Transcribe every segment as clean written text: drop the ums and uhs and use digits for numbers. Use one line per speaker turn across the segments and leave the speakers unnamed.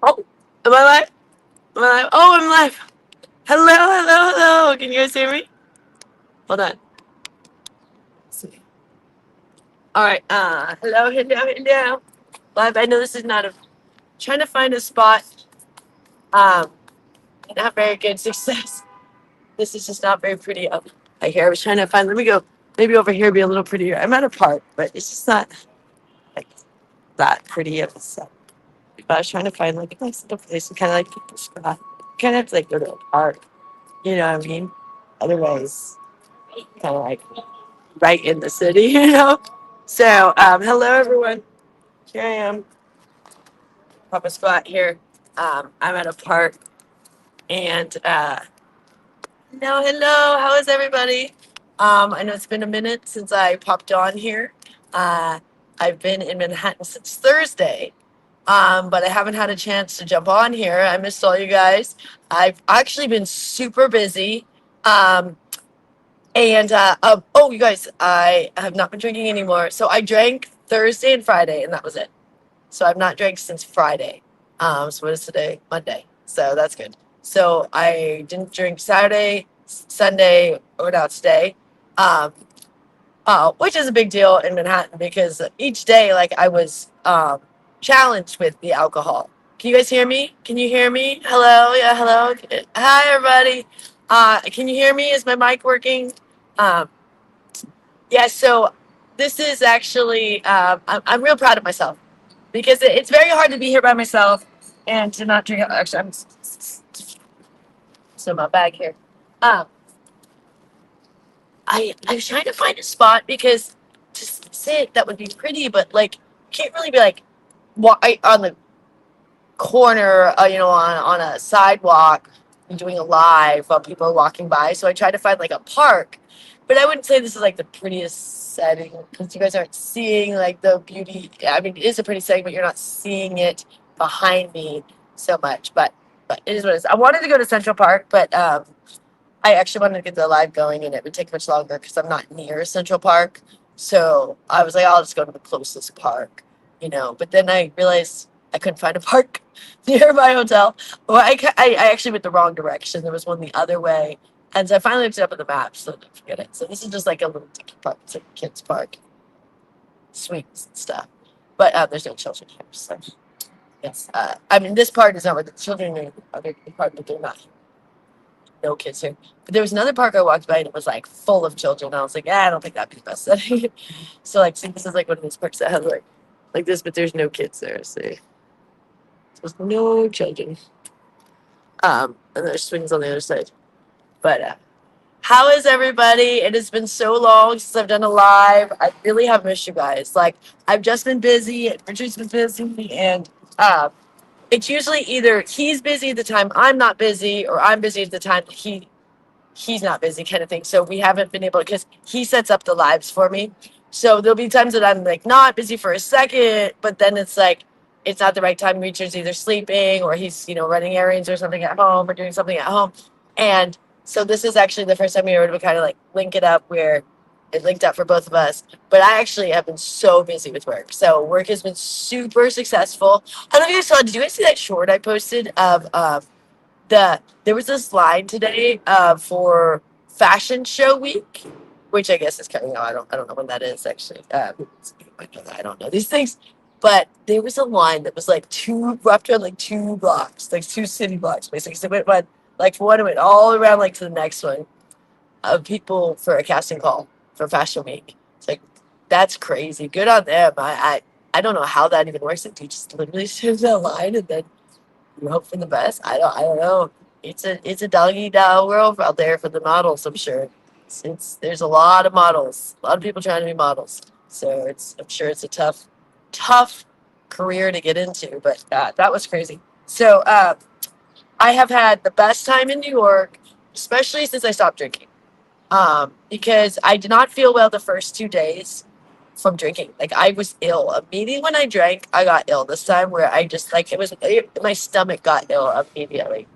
Oh, am I live? Am I live? Oh, I'm live. Hello, hello, hello. Can you guys hear me? Hold on. Let's see. All right. Hello, hello, hello. Live. I know this is not a. Trying to find a spot. Um, not very good success. This is just not very pretty up here. I was trying to find. Let me go. Maybe over here be a little prettier. I'm at a park, but it's just not like that pretty of a set. But I was trying to find like a nice little place to kind of like pick a spot. Kind of have to like go to a park. You know what I mean? Otherwise, kind of like right in the city, So, hello everyone. Here I am, pop a spot here. I'm at a park, and hello, hello. How is everybody? I know it's been a minute since I popped on here. Uh, I've been in Manhattan since Thursday, but I haven't had a chance to jump on here. I missed all you guys. I've actually been super busy. Um, oh, you guys, I have not been drinking anymore. So I drank Thursday and Friday, and that was it. So I've not drank since Friday. So what is today? Monday. So that's good. So I didn't drink Saturday, Sunday, or now today. Um, which is a big deal in Manhattan because each day, like I was challenged with the alcohol. Can you guys hear me? Can you hear me? Hello, yeah, hello. Hi, everybody. Can you hear me? Is my mic working? Um, yeah. So this is actually I'm real proud of myself because it's very hard to be here by myself and to not drink. Actually, so my bag here. Um, I was trying to find a spot because to sit that would be pretty, but like can't really be like on the corner, on a sidewalk and doing a live while people are walking by. So I tried to find like a park, but I wouldn't say this is like the prettiest setting because you guys aren't seeing like the beauty. I mean, it is a pretty setting, but you're not seeing it behind me so much. But it is what it is. I wanted to go to Central Park, but I actually wanted to get the live going, and it would take much longer because I'm not near Central Park. So I was like, I'll just go to the closest park. But then I realized I couldn't find a park near my hotel. Well, I actually went the wrong direction. There was one the other way. And so I finally looked it up on the map, so don't forget it. So this is just like a little dicky park. It's like a kid's park, swings and stuff. But there's no children here. So, yes. I mean, this part is not where the children are. Other part, but they're not no kids here. But there was another park I walked by and it was like full of children. I was like, I don't think that'd be the best setting. So like, see, this is like one of those parks that have like this, but there's no kids there. See, there's no children. And there's swings on the other side. But how is everybody? It has been so long since I've done a live. I really have missed you guys. Like I've just been busy, and Richard's been busy, and it's usually either he's busy at the time I'm not busy, or I'm busy at the time he's not busy kind of thing. So we haven't been able because he sets up the lives for me. So there'll be times that I'm like not busy for a second, but then it's like it's not the right time. Richard's either sleeping or he's, running errands or something at home or doing something at home. And so this is actually the first time we were able to kind of like link it up where it linked up for both of us. But I actually have been so busy with work. So work has been super successful. I don't know if you guys saw, did you guys see that short I posted of there was this line today for Fashion Show Week, which I guess is coming out. I don't know when that is actually. I don't know these things, but there was a line that was like wrapped around like 2 blocks, like 2 city blocks, basically. So it went like one, it went all around like to the next one of people for a casting call for Fashion Week. It's like that's crazy. Good on them. I don't know how that even works. Like, do you just literally stand that line and then you hope for the best? I don't know. It's a doggy dog world out there for the models. I'm sure. There's a lot of models, a lot of people trying to be models. So I'm sure it's a tough career to get into. But that was crazy. So I have had the best time in New York, especially since I stopped drinking. Because I did not feel well the first 2 days from drinking. Like I was ill immediately when I drank. I got ill this time, where I just like my stomach got ill immediately.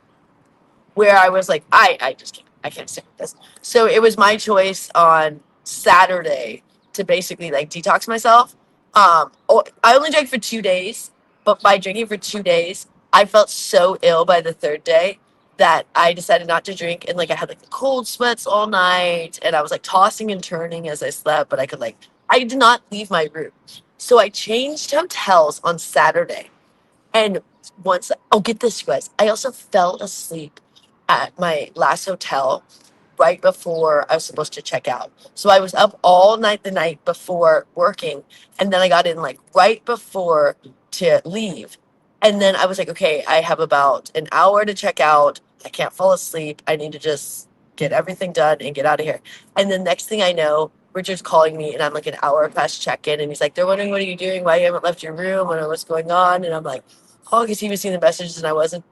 Where I was like, I just can't, I can't stand this. So it was my choice on Saturday to basically like detox myself. I only drank for 2 days, but by drinking for 2 days, I felt so ill by the third day that I decided not to drink. And like I had like the cold sweats all night and I was like tossing and turning as I slept, but I could like, I did not leave my room. So I changed hotels on Saturday. And once, oh, get this, you guys, I also fell asleep at my last hotel right before I was supposed to check out. So I was up all night the night before working, and then I got in like right before to leave. And then I was like, okay, I have about an hour to check out. I can't fall asleep. I need to just get everything done and get out of here. And then next thing I know, Richard's calling me, and I'm like an hour past check-in, and he's like, they're wondering what are you doing, why you haven't left your room, and what's going on. And I'm like, oh, because he was seeing the messages and I wasn't,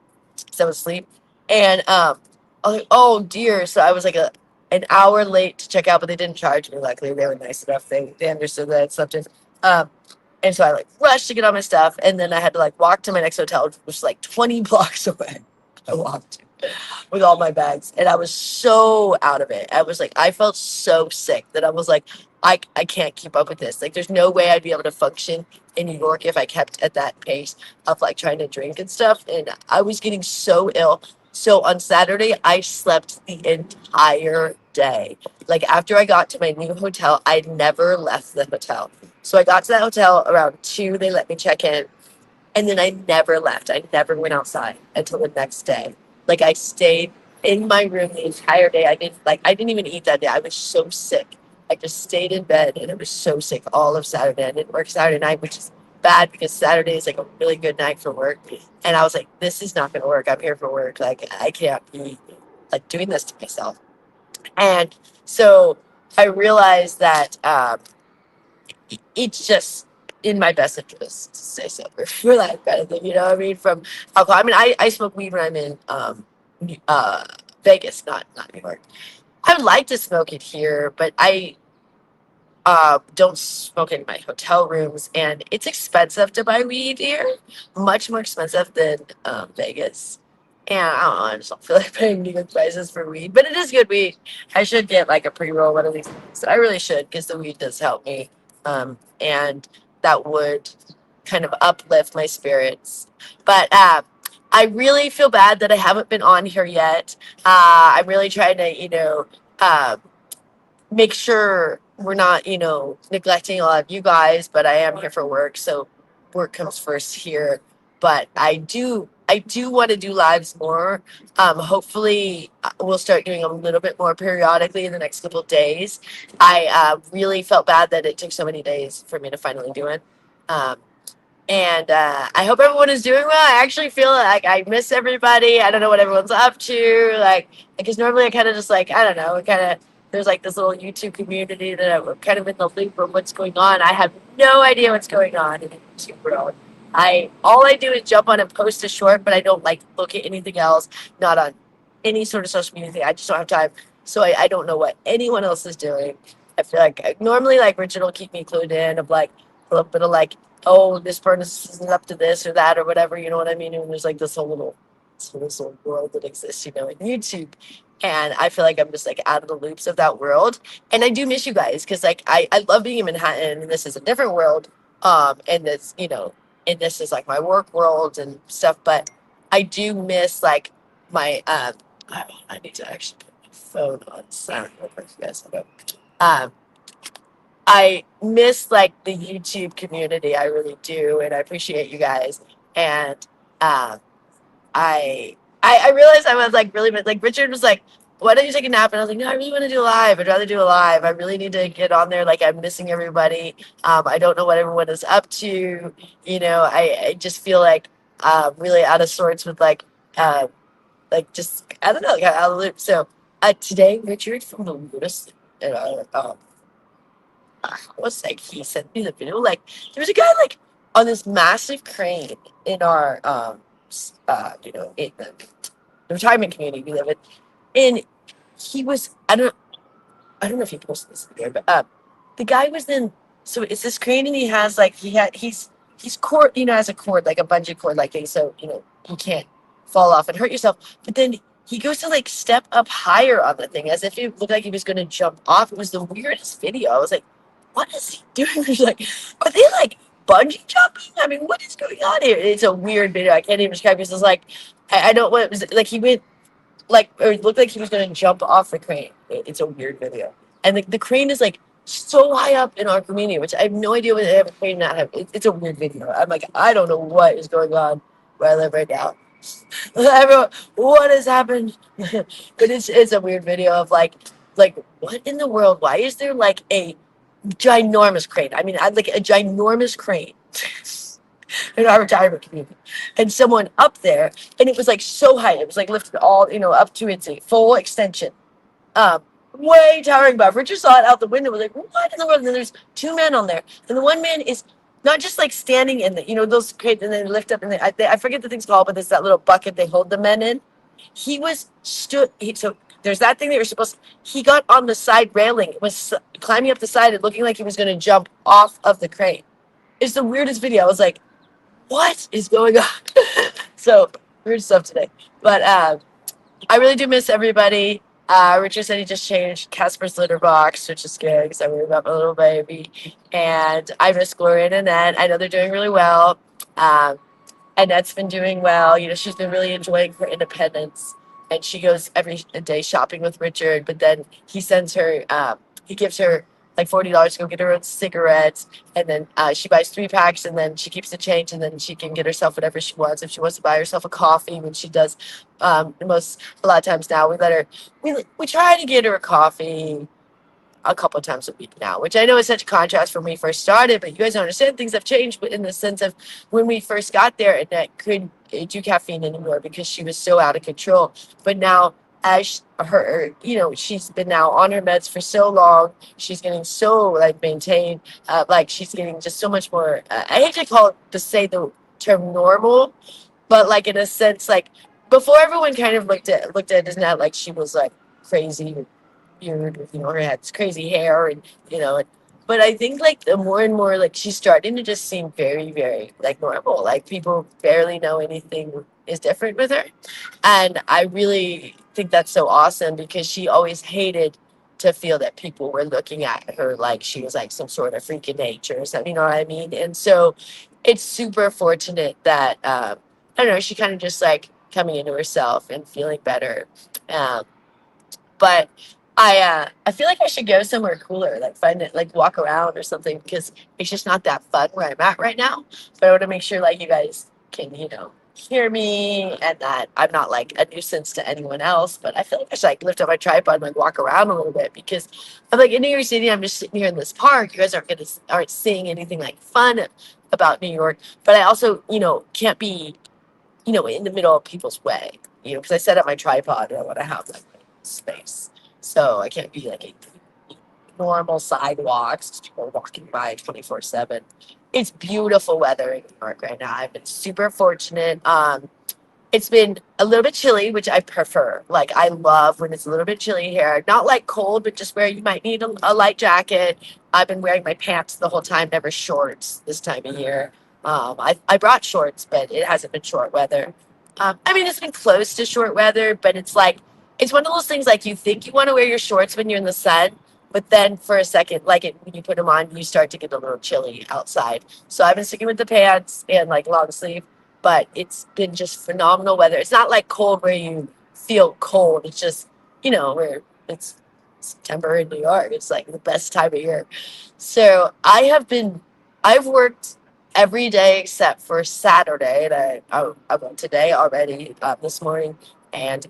because I was asleep. And I was like, oh dear. So I was like an hour late to check out, but they didn't charge me. Luckily, they were nice enough. They understood that I had slept in. Um, and so I like rushed to get all my stuff, and then I had to like walk to my next hotel, which was like 20 blocks away. I walked with all my bags, and I was so out of it. I was like, I felt so sick that I was like, I can't keep up with this. Like, there's no way I'd be able to function in New York if I kept at that pace of like trying to drink and stuff. And I was getting so ill. So on Saturday, I slept the entire day. Like after I got to my new hotel, I never left the hotel. So I got to that hotel around 2. They let me check in. And then I never left. I never went outside until the next day. Like I stayed in my room the entire day. I didn't even eat that day. I was so sick. I just stayed in bed and I was so sick all of Saturday. I didn't work Saturday night, which is bad because Saturday is like a really good night for work. And I was like, this is not gonna work. I'm here for work. Like I can't be like doing this to myself. And so I realized that it's just in my best interest to stay sober for that kind of thing. You know what I mean? From alcohol. I mean, I smoke weed when I'm in Vegas, not New York. I would like to smoke it here, but I don't smoke in my hotel rooms, and it's expensive to buy weed here, much more expensive than Vegas. And I don't know, I just don't feel like paying New York prices for weed, but it is good weed. I should get like a pre-roll one of these things. I really should because the weed does help me, and that would kind of uplift my spirits. But I really feel bad that I haven't been on here yet. I'm really trying to, uh, make sure we're not, neglecting a lot of you guys, but I am here for work, so work comes first here. But I do want to do lives more. Hopefully we'll start doing a little bit more periodically in the next couple of days. I really felt bad that it took so many days for me to finally do it. Um, and I hope everyone is doing well. I actually feel like I miss everybody. I don't know what everyone's up to. Like, because normally I kind of just like, I don't know, kind of, there's like this little YouTube community that I'm kind of in the loop of what's going on. I have no idea what's going on in the YouTube world. All I do is jump on and post a short, but I don't like look at anything else, not on any sort of social media thing. I just don't have time. So I don't know what anyone else is doing. I feel like normally like Richard will keep me clued in of like a little bit of like, oh, this person is up to this or that or whatever, you know what I mean? And there's like this little world that exists, in YouTube. And I feel like I'm just like out of the loops of that world. And I do miss you guys because like I love being in Manhattan and this is a different world. And this, and this is like my work world and stuff. But I do miss like my I need to actually put my phone on silent real quick, you guys. Okay. Um I miss like the YouTube community. I really do, and I appreciate you guys. And um, I realized I was like really like Richard was like, "Why don't you take a nap?" And I was like, "No, I really want to do a live. I'd rather do a live. I really need to get on there. Like I'm missing everybody. I don't know what everyone is up to. I just feel like really out of sorts with just I don't know, like out of the loop. So today, Richard from the Lotus. Was like he sent me the video. Like there was a guy like on this massive crane in our in the retirement community we live in, and he was I don't know if he posted this video, but the guy was in. So it's this crane, and he has like he's cord, has a cord like a bungee cord like thing, so you can't fall off and hurt yourself. But then he goes to like step up higher on the thing as if it looked like he was going to jump off. It was the weirdest video. I was like, what is he doing? He's like, are they like bungee jumping? I mean, what is going on here? It's a weird video. I can't even describe it. It's like, I don't what it was like. He went like, or it looked like he was going to jump off the crane. It's a weird video. And the crane is like so high up in Armenia, which I have no idea what they have a crane not have. It's a weird video. I'm like, I don't know what is going on where I live right now. Everyone, what has happened? But it's a weird video of like what in the world? Why is there like a ginormous crane? I mean, I like a ginormous crane in our retirement community, and someone up there, and it was like so high. It was like lifted all up to its full extension, um, way towering above. Richard saw it out the window. Was like, what in the world? And then there's two men on there, and the one man is not just like standing in the those crates, and then lift up, and I forget the thing's called, but there's that little bucket they hold the men in. He was stood. So there's that thing that you're supposed. He got on the side railing, was climbing up the side, and looking like he was going to jump off of the crane. It's the weirdest video. I was like, what is going on? So weird stuff today. But I really do miss everybody. Richard said he just changed Casper's litter box, which is scary because I worry about my little baby. And I miss Gloria and Annette. I know they're doing really well. Um, Annette's been doing well. She's been really enjoying her independence. And she goes every day shopping with Richard. But then he gives her like $40 to go get her own cigarettes. And then she buys 3 packs, and then she keeps the change. And then she can get herself whatever she wants. If she wants to buy herself a coffee, when she does, a lot of times now, we try to get her a coffee a couple of times a week now, which I know is such a contrast from when we first started, but you guys don't understand things have changed. But in the sense of when we first got there, Annette couldn't do caffeine anymore because she was so out of control. But now, as she's been now on her meds for so long, she's getting so like maintained, like she's getting just so much more. I hate to say the term normal, but like in a sense, like before everyone kind of looked at Annette like she was like crazy weird with her had crazy hair and but I think like the more and more like she's starting to just seem very very like normal, like people barely know anything is different with her. And I really think that's so awesome because she always hated to feel that people were looking at her like she was like some sort of freak of nature or something, you know what I mean? And so it's super fortunate that I don't know, she kind of just like coming into herself and feeling better. Um, but I feel like I should go somewhere cooler, like find it, like walk around or something, because it's just not that fun where I'm at right now. But I want to make sure like you guys can, hear me and that I'm not like a nuisance to anyone else. But I feel like I should like lift up my tripod and like walk around a little bit because I'm like in New York City, I'm just sitting here in this park. You guys aren't seeing anything like fun about New York. But I also, can't be in the middle of people's way, because I set up my tripod and I want to have like space. So I can't be like a normal sidewalks, people walking by 24/7. It's beautiful weather in New York right now. I've been super fortunate. It's been a little bit chilly, which I prefer. Like I love when it's a little bit chilly here. Not like cold, but just where you might need a light jacket. I've been wearing my pants the whole time, never shorts this time of year. I brought shorts, but it hasn't been short weather. I mean, it's been close to short weather, but it's one of those things like you think you want to wear your shorts when you're in the sun, but then for a second, like when you put them on, you start to get a little chilly outside. So I've been sticking with the pants and like long sleeve, but it's been just phenomenal weather. It's not like cold where you feel cold. It's just, where it's September in New York. It's like the best time of year. So I've worked every day except for Saturday. And I went today already, this morning, and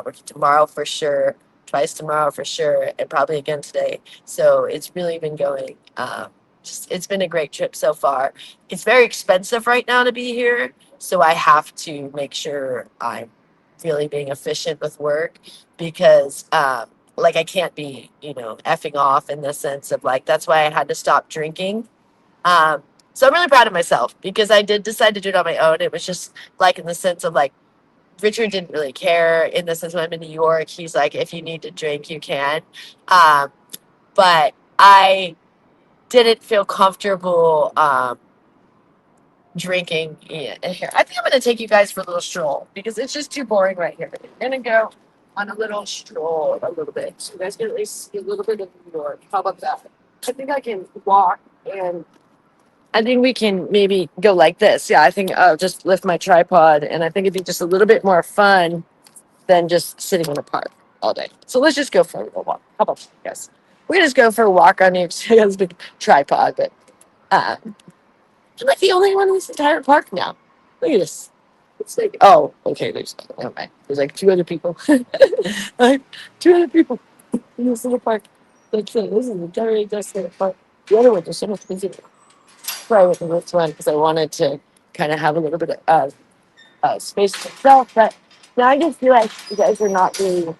working tomorrow for sure, twice tomorrow for sure, and probably again today. So it's really been going. It's been a great trip so far. It's very expensive right now to be here, so I have to make sure I'm really being efficient with work because like I can't be, effing off in the sense of like that's why I had to stop drinking. Um, so I'm really proud of myself because I did decide to do it on my own. It was just like in the sense of like Richard didn't really care in the sense when I'm in New York, he's like, if you need to drink, you can. Um, but I didn't feel comfortable drinking in here. I think I'm going to take you guys for a little stroll because it's just too boring right here. We're going to go on a little stroll a little bit. So you guys can at least see a little bit of New York. How about that? I think I can walk and I think we can maybe go like this. Yeah, I think I'll just lift my tripod, and I think it'd be just a little bit more fun than just sitting in the park all day. So let's just go for a little walk. How about you guys? We just go for a walk on your big tripod, but I'm like the only one in this entire park now. Look at this. It's like, oh, okay, never mind. There's like two other people. Like, two other people in this little park. Like, so this is a very nice little park. The other one is so much easier. Try with the next one because I wanted to kind of have a little bit of space to myself. But now I just feel like you guys are not really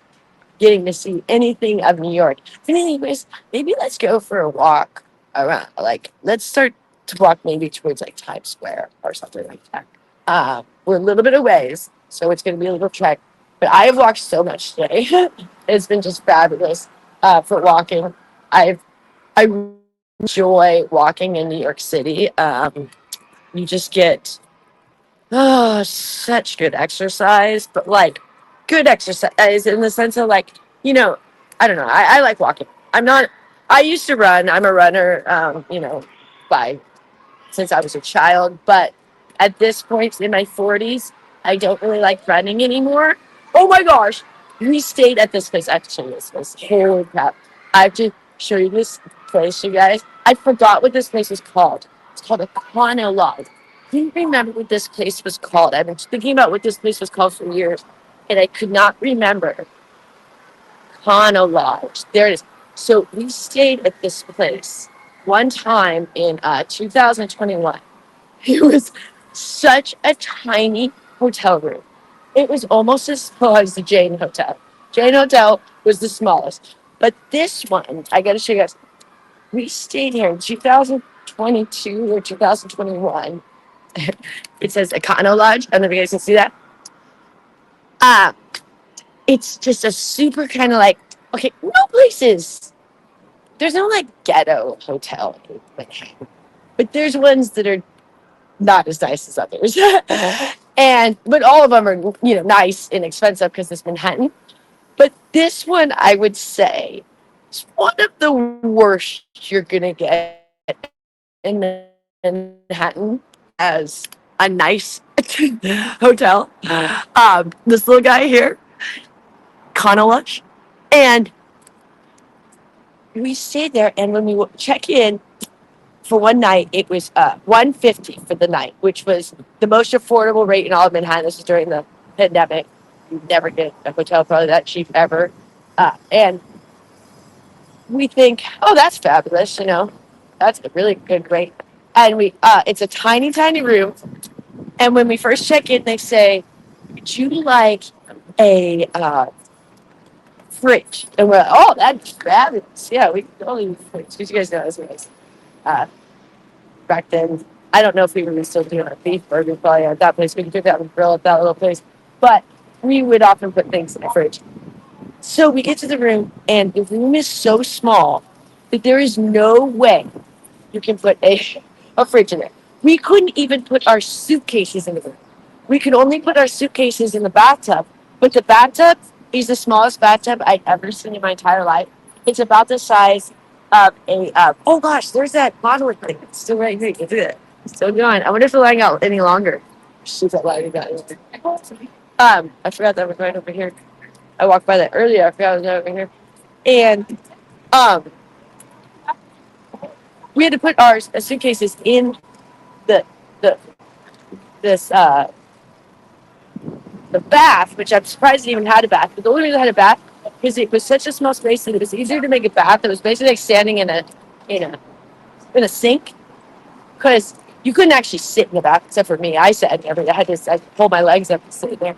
getting to see anything of New York. But anyways, maybe let's go for a walk around. Like, let's start to walk maybe towards like Times Square or something like that. We're a little bit of ways, so it's going to be a little trek. But I have walked so much today. It's been just fabulous for walking. I enjoy walking in New York City. You just get such good exercise, but like good exercise in the sense of like, I don't know. I like walking. I used to run. I'm a runner, by since I was a child, but at this point in my 40s, I don't really like running anymore. Oh my gosh. We stayed at this place. I have to show you this place. Holy crap. I have to show you this place, you guys. I forgot what this place is called. It's called a Cono Lodge. I didn't remember what this place was called. I've been thinking about what this place was called for years, and I could not remember. Cono Lodge. There it is. So we stayed at this place one time in 2021. It was such a tiny hotel room. It was almost as small as the Jane Hotel. Jane Hotel was the smallest. But this one, I got to show you guys, we stayed here in 2022 or 2021. It says Econo Lodge. I don't know if you guys can see that. Uh, it's just a super kind of like, okay, no places. There's no like ghetto hotel in Manhattan, but there's ones that are not as nice as others. But all of them are, nice and expensive because it's Manhattan. But this one, I would say, is one of the worst you're gonna get in Manhattan as a nice hotel. This little guy here, Conalush, and we stayed there. And when we check in, for one night, it was 150 for the night, which was the most affordable rate in all of Manhattan. This is during the pandemic. You never get a hotel probably that cheap ever. And we think, oh, that's fabulous, that's a really good rate. And it's a tiny, tiny room. And when we first check in, they say, would you like a fridge? And we're like, oh, that's fabulous. Yeah, we can totally use a fridge. Because you guys know this was back then. I don't know if we were still doing a beef burger probably at that place. We could do that and grill at that little place. But we would often put things in the fridge. So we get to the room, and the room is so small that there is no way you can put a fridge in there. We couldn't even put our suitcases in the room. We could only put our suitcases in the bathtub. But the bathtub is the smallest bathtub I've ever seen in my entire life. It's about the size of a oh gosh, there's that bottle thing. It's still right here. You can see it. It's still going. I wonder if the line got any longer. Shoot, that line got longer. I forgot that was right over here. I walked by that earlier. I forgot it was right over here. And um we had to put our suitcases in the the this the bath, which I'm surprised it even had a bath. But the only reason it had a bath because it was such a small space that it was easier to make a bath. It was basically like standing in a in a sink because you couldn't actually sit in the bath except for me. I sat in there. I had to pull my legs up and sit in there.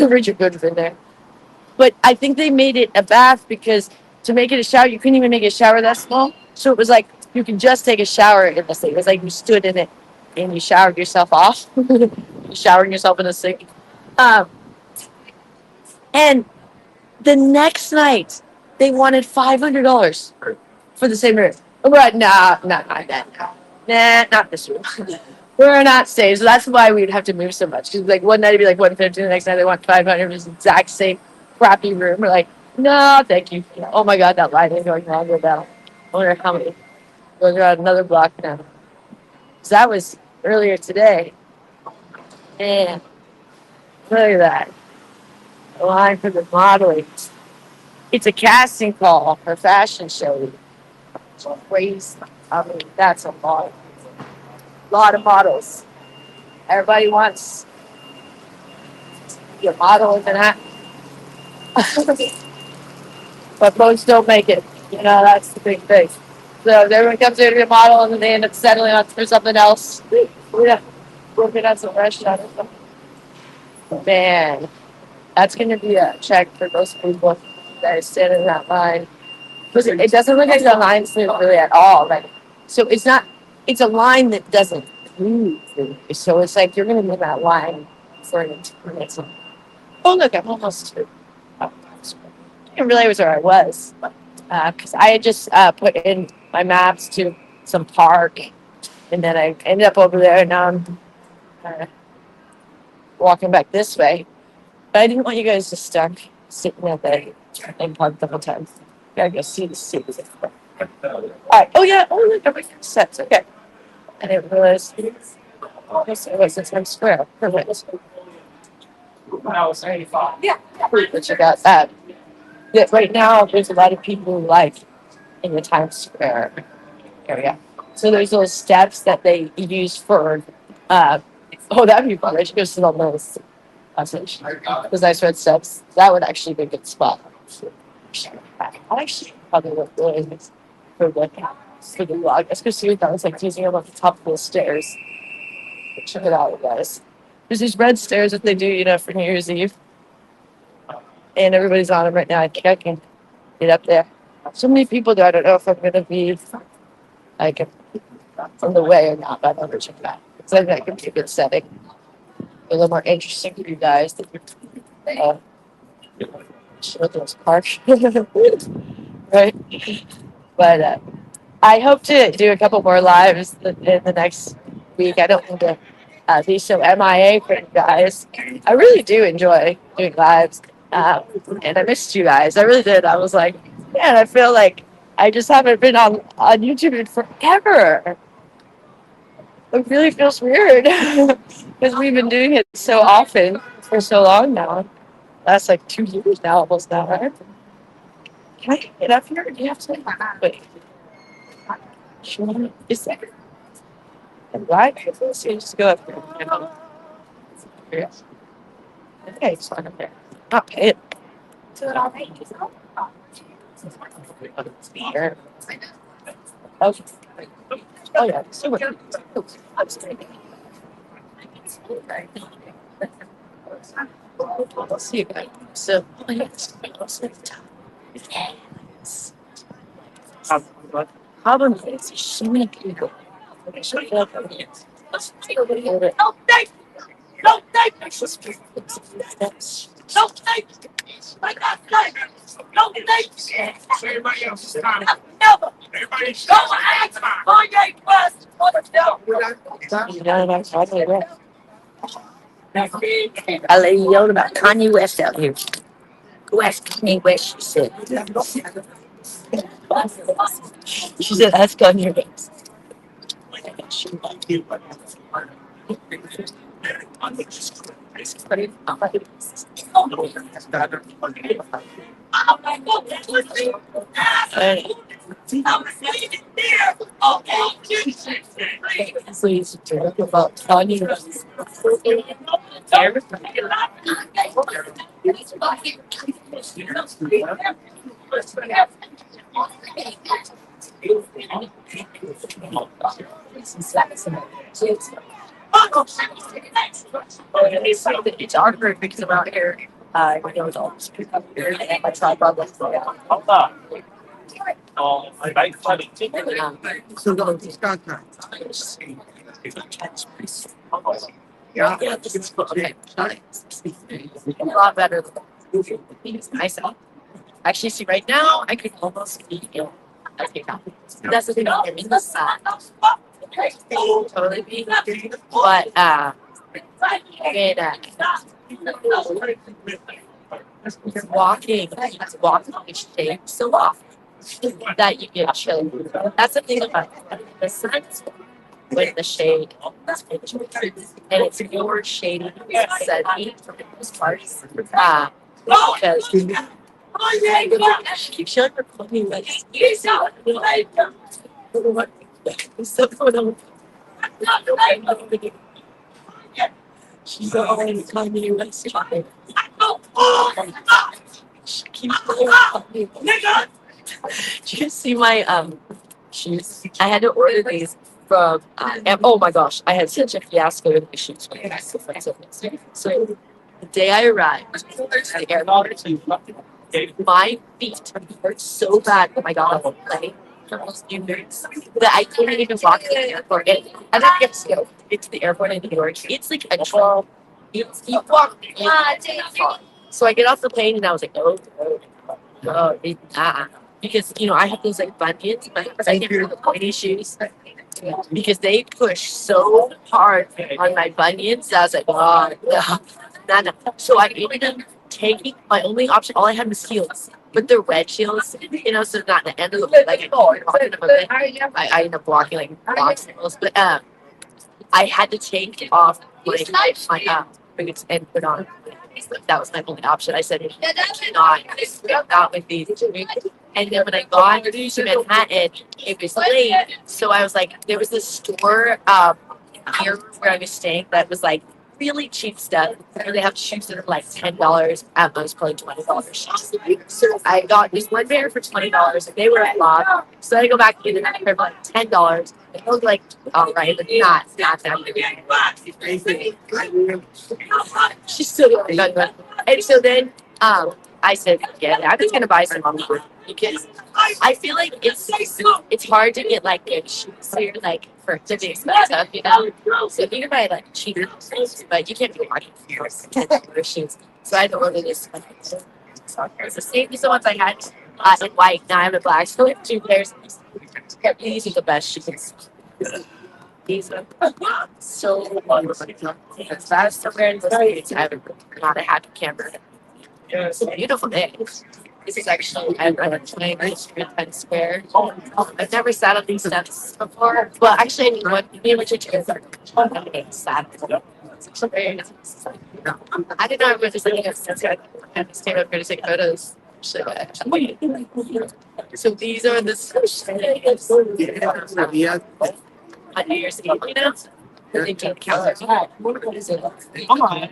Richard Good was in there. But I think they made it a bath because to make it a shower, you couldn't even make a shower that small. So it was like you could just take a shower in the sink. It was like you stood in it and you showered yourself off. Showering yourself in a sink. Um, and the next night, they wanted $500 for the same room. We're like, nah, not this room. We're not staying. So that's why we'd have to move so much. Because like one night it'd be like 150, the next night they want 500 for this exact same crappy room. We're like, no, thank you. Oh my God, that line is going longer now. I wonder how many. We're on another block now. So that was earlier today. And look at that. The line for the modeling. It's a casting call for fashion show. It's crazy. I mean, that's a lot of models. Everybody wants to be a model and that. But most don't make it. You know, that's the big thing. So everyone comes here to be a model and then they end up settling on for something else. Yeah, working on some restaurant or something. Man, that's going to be a check for most people that are standing in that line. Because it doesn't look like the line's really at all. Like, so it's not, it's a line that doesn't move. So it's like you're going to be in that line for an entire minute. Oh, look, I'm almost to. I didn't realize where I was. Because I had just put in my maps to some park, and then I ended up over there, and now I'm walking back this way. But I didn't want you guys to stuck sitting at the in park the whole time. Gotta go see the city. All right. Oh yeah. Oh look, everything sets. Okay. I didn't realize. Yes, it was in Times Square. Perfect. Yeah. But you got that. Yeah, right now, there's a lot of people like in the Times Square area. So there's those steps that they use for. Uh, oh, that'd be fun. I should go sit on those. Because I read steps. That would actually be a good spot. I actually probably look really nice for the vlog. Let's go see what that was like using them at the top of the stairs. Check it out, guys. There's these red stairs that they do, you know, for New Year's Eve. And everybody's on them right now. I think I can get up there. So many people there. I don't know if I'm going to be like on the way or not, but I'll never check that. It's like that could be a good setting. A little more interesting for you guys. Children's park. Right? But I hope to do a couple more lives in the next week. I don't want to be so MIA for you guys. I really do enjoy doing lives. And I missed you guys. I really did. I was like, man, I feel like I just haven't been on YouTube in forever. It really feels weird because we've been doing it so often for so long now. That's like 2 years now, almost now, right? Can I get up here? Do you have to wait? Sure. Is there? Right? So you just go up here. Yes. Okay, it's not up there. Not paid. Here. Okay. Oh yeah, super. I'm straight. Let's see you guys. So, yes. Problem is, so many people. No, thank no, thank no, thank I got thank no, thank everybody else is time. Never. Everybody go ahead. Kanye West. I lay yelled about Kanye West out here. Go ask Kanye West, she said. She said, ask Kanye West. Please talk about Kanye West. It's harder because around here, we don't always pick up here and my tripod looks like so yeah, okay. A lot better. It's nice out. Actually, see, right now, I could almost be ill. Okay, that's the thing. I'm in the sun. Totally be. But, and, walking each day so often that you get chilly. That's the thing about it. The sun went in the shade, and it's more shady sunny for the most part. Because she keeps showing her clothing like she's always coming West child. She keeps calling. Do you see my shoes? I had to order these from and oh my gosh, I had such a fiasco with my shoes. So the day I arrived at the airport, my feet hurt so bad. Oh my god, like almost New Year's that I couldn't even walk to the airport. And I didn't get to go to the airport in New York. It's like a 12. You walk. So I get off the plane and I was like, because I have those like bunions, but I can't wear the pointy shoes because they push so hard on my bunions. I was like, oh, no, no. So I ended up taking my only option. All I had was heels, but they're red heels, so not the end of the like. I ended up walking like box heels, but I had to take off my boots and put on. That was my only option. I said, I cannot go out with these. And then when I got to Manhattan, it was late. So I was like, there was this store here where I was staying that was like really cheap stuff. And they have shoes that are like $10, at most probably $20. So I got this one pair for $20 and they were a lot. So I go back and get another pair for like $10. It was like, all right, but not that good. She's still got good. And so then I said, yeah, I'm just gonna buy some online because I feel like it's hard to get like good shoes here, like for to be expensive. So you can buy like cheaper shoes, but you can't be buying $10 shoes. So I had to order this. It's the same as the ones I had in white. Now I have in black. So I have two pairs. These are the best shoes. These are so wonderful. As fast as wearing the States, I have not a happy camper. It's a beautiful day. This is actually I'm playing in Times Square. I've never sat on these steps before. Well, actually, I mean, what me and Richard together sat. It's actually very nice. I did not remember looking at steps. I stand up here to take photos. So these are the steps on New Year's Eve. They do count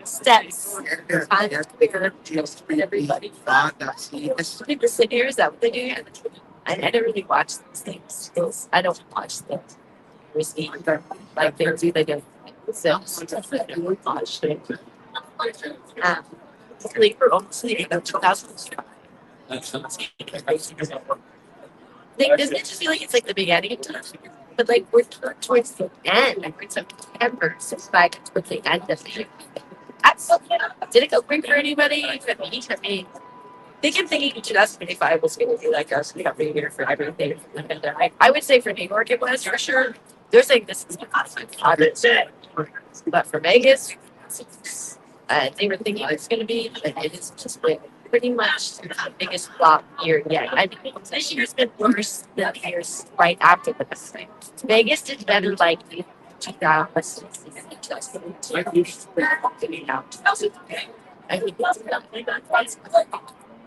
steps. Time bigger for everybody. People sit here, is that what they do? I never really watch these things. I don't watch them. Receive like they do. They do. So I don't watch them. Sleeper obviously about 2000. Doesn't it just feel like it's like the beginning of time? But like we're towards the end, like we're in September, so it's like towards the end of the year. Did it go quick for anybody? For me, I mean, I'm thinking 2025 was going to be like us every year for everything. I would say for New York it was for sure. They're saying this is but for Vegas, they were thinking it's going to be, but it is just like pretty much the biggest flop year yet. I mean, this year's been worse than the years right after this. Vegas did better like 2000. I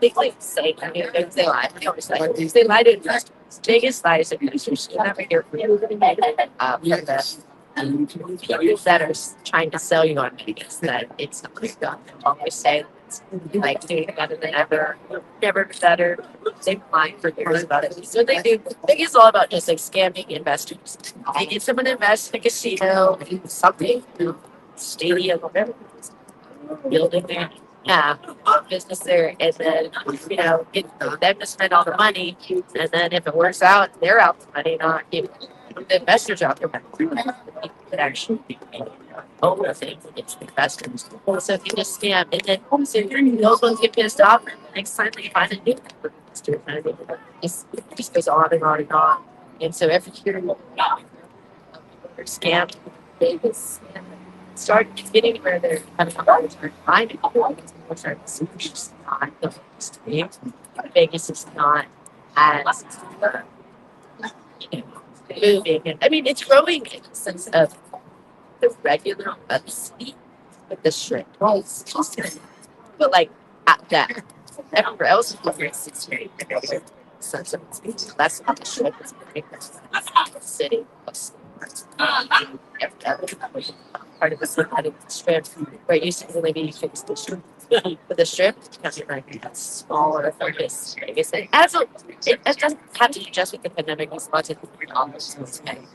think they say, I mean, they lie. They lie to investors. Vegas lies to investors. You never hear from the people that are trying to sell you on Vegas that it's not good. They always say it's like doing better than ever, never better. They lie for years about it. So they do. Vegas is all about just like scamming investors. They get someone to invest in a casino, something, stadium, whatever, building there. Yeah, business there, and then get them to spend all the money, and then if it works out, they're out the money, not you. The investors are out their money. It actually own the thing. It's the investors. So if you just scam, and then so those ones get pissed off, and the next time they find a new investor, it just goes on and on and on. And so every year, they're scammed. Vegas start getting where they're having a hard time finding people. It's just not the extreme. Vegas is not as moving. And I mean, it's growing in the sense of the regular obesity with the shrimp rolls. But like at that, everywhere else is very sense of less of the shrimp is big. City every other part of the city having strip where it used to only be fixed the strip. But the strip becomes like a smaller focus. I guess it doesn't have to be just with the pandemic. It's lots of almost more spending.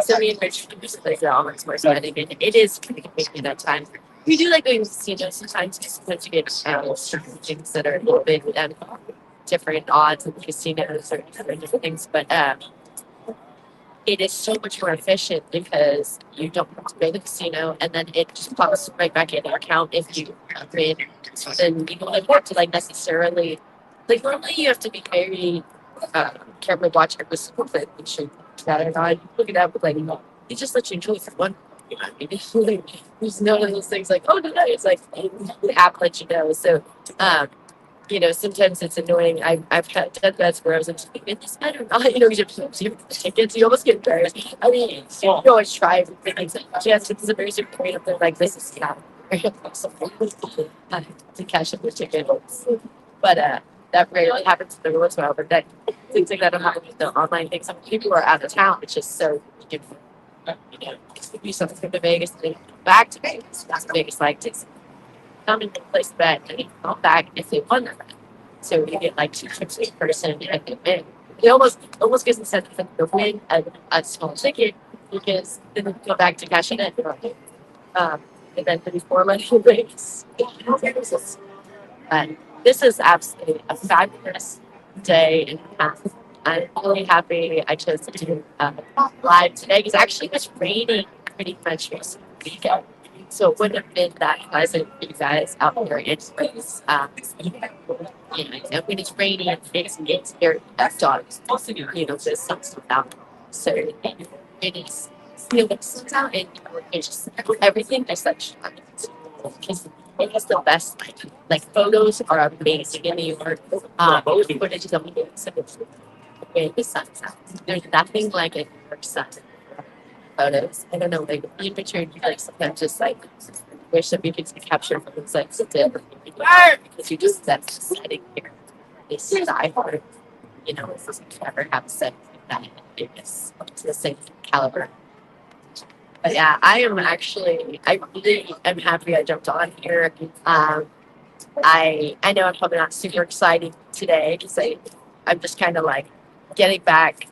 So we enrich like the almost more spending, and it is kind of making that time. We do like going to casinos sometimes because sometimes you get certain things that are a little bit different odds in casinos or different things, but it is so much more efficient because you don't have to pay the casino and then it just pops right back in your account if you win. So then you don't have to like necessarily like normally you have to be very carefully watch every single thing, make sure that or not. You look it up with like it just lets you enjoy for one. You know what I mean? Like, there's none of those things like, oh no, it's like the app lets you know. So sometimes it's annoying. I've had done bets where I was like, is this bet or not? You have tickets, you almost get embarrassed. I mean, you always try everything. It's like, yes, it's a very super point up there, like, this is not to cash up the ticket. But that rarely happens in the real world. But that things like that don't happen with the online things. Some people are out of town. It's just so different. It could be something from the Vegas and then come back to Vegas. That's Vegas like to come and place the bet and come back if they won the bet. So you get like 2 trips per person and they win. It almost gives incentive for them to win a small ticket because then they go back to cash it in. Um, and then before money race. But this is absolutely a fabulous day and a half. I'm really happy I chose to do live today because actually it was raining pretty much this weekend. So it wouldn't have been that pleasant for you guys out there anyways. And when it's raining, it's very dark. The sun's not out. So it is still the sun's out and it's just everything is like shines. Because it has the best like photos are amazing in New York. Footage is amazing when the sun's out. There's nothing like a New York sun photos. I don't know, like in picture, you like sometimes just like wish that we could capture photos like still because you just that's just setting here. It's die hard, it's just never have set like that in Vegas to the same caliber. But yeah, I really am happy I jumped on here. I know I'm probably not super exciting today because I'm just kind of like getting back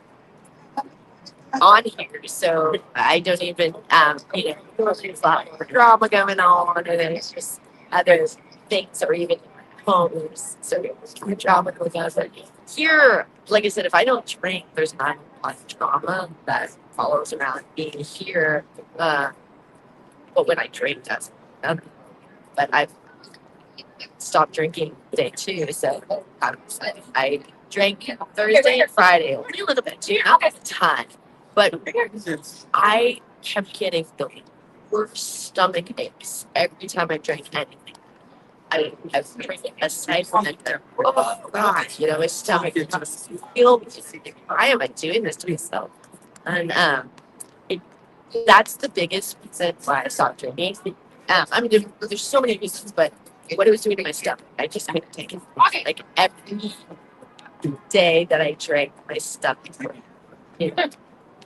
on here, so I don't even there's a lot more drama going on, and then it's just other things or even homes, so there's more drama going on. But here, like I said, if I don't drink, there's not a lot of drama that follows around being here. But when I drink, that's another. But I've stopped drinking day two, so I drank Thursday and Friday, only a little bit too, not a ton. But I kept getting the worst stomach aches every time I drank anything. I was drinking a siphon and oh God, my stomach would just feel why am I doing this to myself? And it, that's the biggest reason why I stopped drinking. I mean, there's so many reasons, but what it was doing to my stomach, I just couldn't take it. Like every day that I drank, my stomach hurt.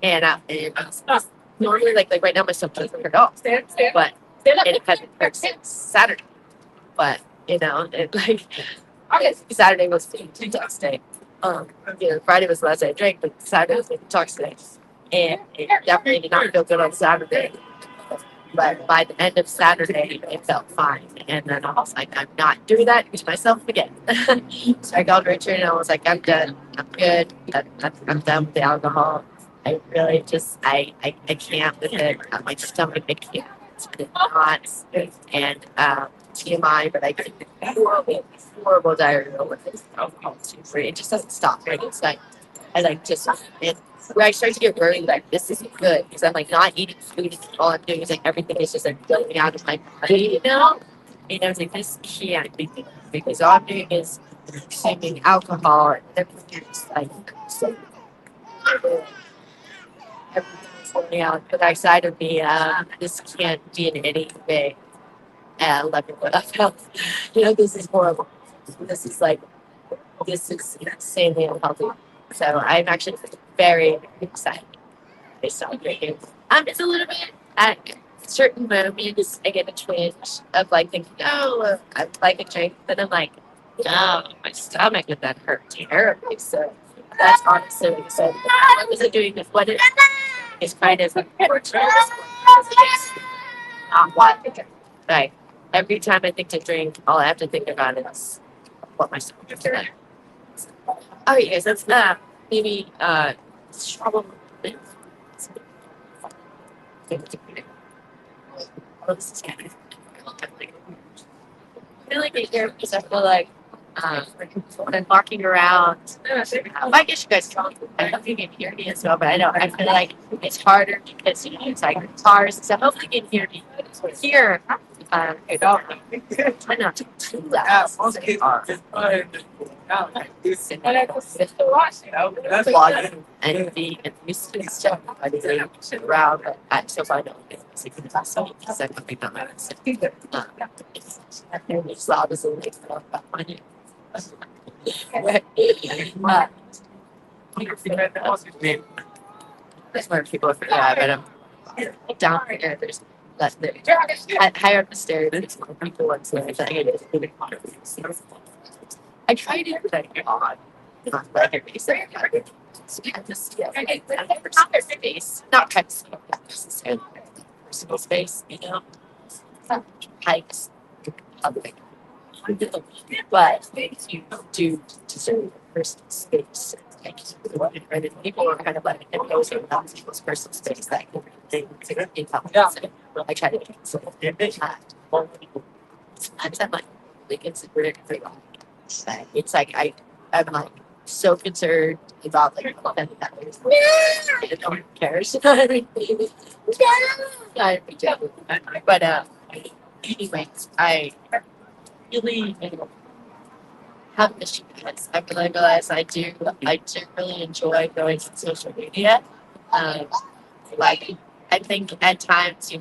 And normally, like right now, my stomach doesn't hurt at all. But it hasn't hurt since Saturday. But Saturday was the detox day. Friday was the last day I drank, but Saturday was the detox day, and it definitely did not feel good on Saturday. But by the end of Saturday, it felt fine. And then I was like, I'm not doing that to myself again. So I called Richard and I was like, I'm done. I'm good. I'm done with the alcohol. I really just, I can't with it. My stomach, I can't. It's not. And TMI, but I get horrible diarrhea with this alcohol too. It just doesn't stop. Right? It's like, where I start to get worried, like this isn't good because I'm like not eating food. All I'm doing is like everything is just like going out of my body, And I was like, this can't be good because all I'm doing is consuming alcohol and everything is like so. everything's going out the backside of me. This can't be in any way. Let me put up health. This is horrible. This is like, this is insanely unhealthy. So I'm actually very excited to celebrate it. It's a little bit at certain moments I get a twinge of like thinking, oh, I'd like a drink, but I'm like, no, my stomach would then hurt terribly. So that's honestly what so what was it doing with what it is kind of unfortunate it's not what to drink. Like every time I think to drink, all I have to think about is what my stomach is like. Oh yes, that's maybe trouble. Oh, this is kind of I feel like it here because I feel like when I'm walking around, I guess you guys can. I hope you can hear me as well, but I feel like it's harder because it's like cars and stuff. Hopefully you can hear me here. I don't try not to too loud. Vlogging and being used to stuff around, but I so far don't get sick of that. So because I'm not it's loud as a lake on you. That's where people are but down here there's less there. Higher up the stairs, there's more people once there. I tried it like on like a base. So I just personal space, not kind of necessarily personal space, hikes, public. But you do deserve personal space. Like, people are kind of like imposing on people's personal space that can be I try to consider sometimes I'm like consider it but it's like I'm like so concerned about like that no one cares. You know what I mean? But anyways, I really have missed you guys. I really realize I do really enjoy going to social media. Um, like I think at times,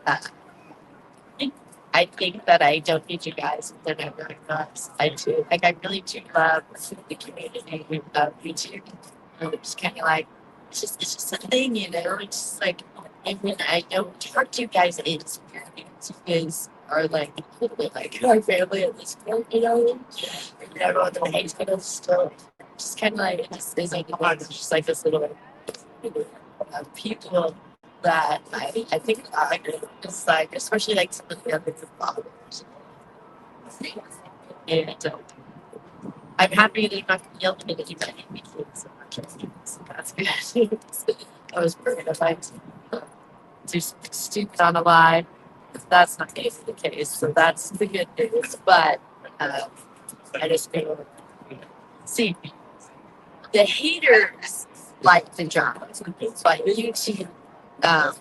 uh, I think that I don't need you guys, but I really not. I do. Like I really do love the community of YouTube. It's kind of like it's just a thing, It's just like and when I don't talk to you guys, it's you guys are like literally like our family at this point, And everyone that hates me still just kind of like it just is like it's just like this little people that I think it's like especially like some of the other followers. And I'm happy that you're not going to yell at me that you met me. So that's good. I was worried if I do stupid on a lie. That's not going to be the case. So that's the good news. But I just feel see the haters like the drama. But YouTube,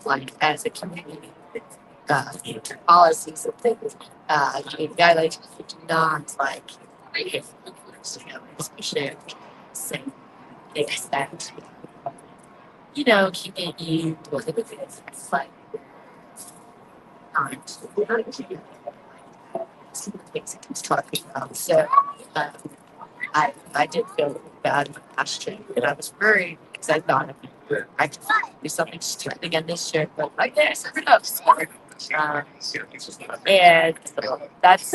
like as a community, policies and things, guidelines do not like especially saying things that keeping you it's like not some of the things I was talking about. So um, I did feel bad last year, and I was worried because I thought I could do something stupid again this year, but like this, it's enough. And so that's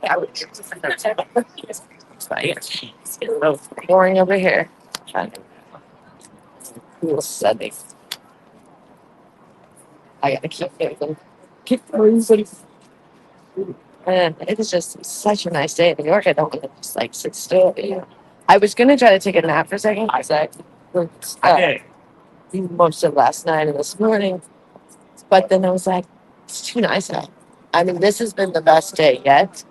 I would it's getting a little boring over here. Cool setting. I gotta keep moving. And it was just such a nice day in New York. I don't want to just like sit still. I was gonna try to take a nap for a second because I worked most of last night and this morning, but then I was like, it's too nice out. I mean, this has been the best day yet.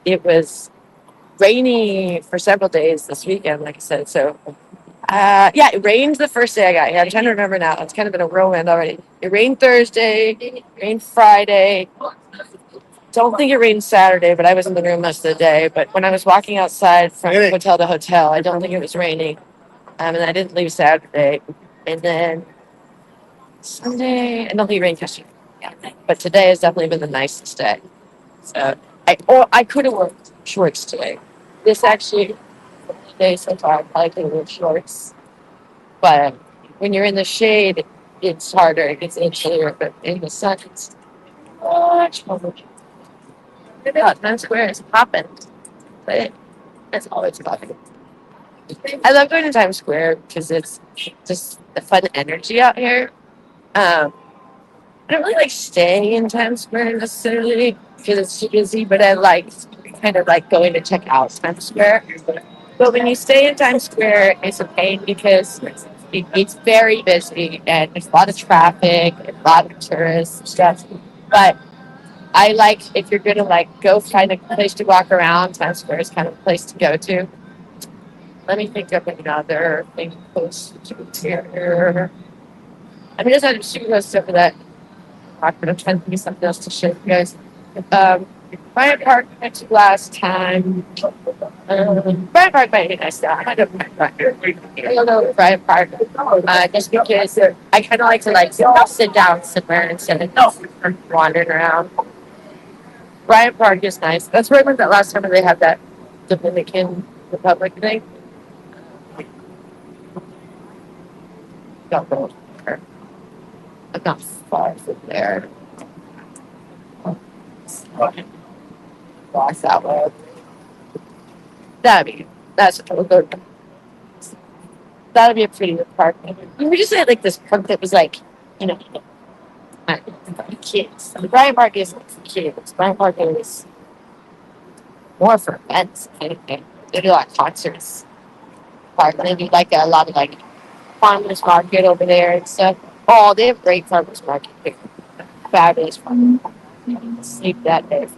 It was rainy for several days this weekend, like I said. So, yeah, it rained the first day I got here. I'm trying to remember now. It's kind of been a whirlwind already. It rained Thursday, it rained Friday. Don't think it rained Saturday, but I was in the room most of the day. But when I was walking outside from hotel to hotel, I don't think it was raining. And I didn't leave Saturday. And then Sunday, and it'll be rain yesterday. Yeah. But today has definitely been the nicest day. So I could have worked shorts today. This actually, the day so far, I probably could have worked shorts. But when you're in the shade, it's harder. It gets chillier. But in the sun, it's much more. Look at that. Times Square is popping. But it's always popping. I love going to Times Square because it's just the fun energy out here. Um, I don't really like staying in Times Square necessarily because it's too busy, but I like kind of like going to check out Times Square. But when you stay in Times Square, it's a pain because it's very busy and there's a lot of traffic and a lot of tourists and stuff. But I like if you're gonna like go find a place to walk around, Times Square is kind of a place to go to. Let me think of another thing close to here. I mean, there's other super close over that park, but I'm trying to think of something else to show you guys. Um, Bryant Park next to last time. Bryant Park might be nice now. I might have Bryant Park. I don't know Bryant Park. Just because I kind of like to like sit down somewhere instead of wandering around. Bryant Park is nice. That's where I went that last time when they had that Dominican Republic thing. Don't go there. I'm not far from there. Walk that way. That'd be that's a good. That'd be a pretty good park. We just had like this park that was like, you know, for kids. The Bryant Park isn't for kids. Bryant Park is more for events. If anything. They do like concerts. Park. They do like a lot of like farmers market over there and stuff. Oh, they have great farmers market. Fabulous farmers market. Sleep that day.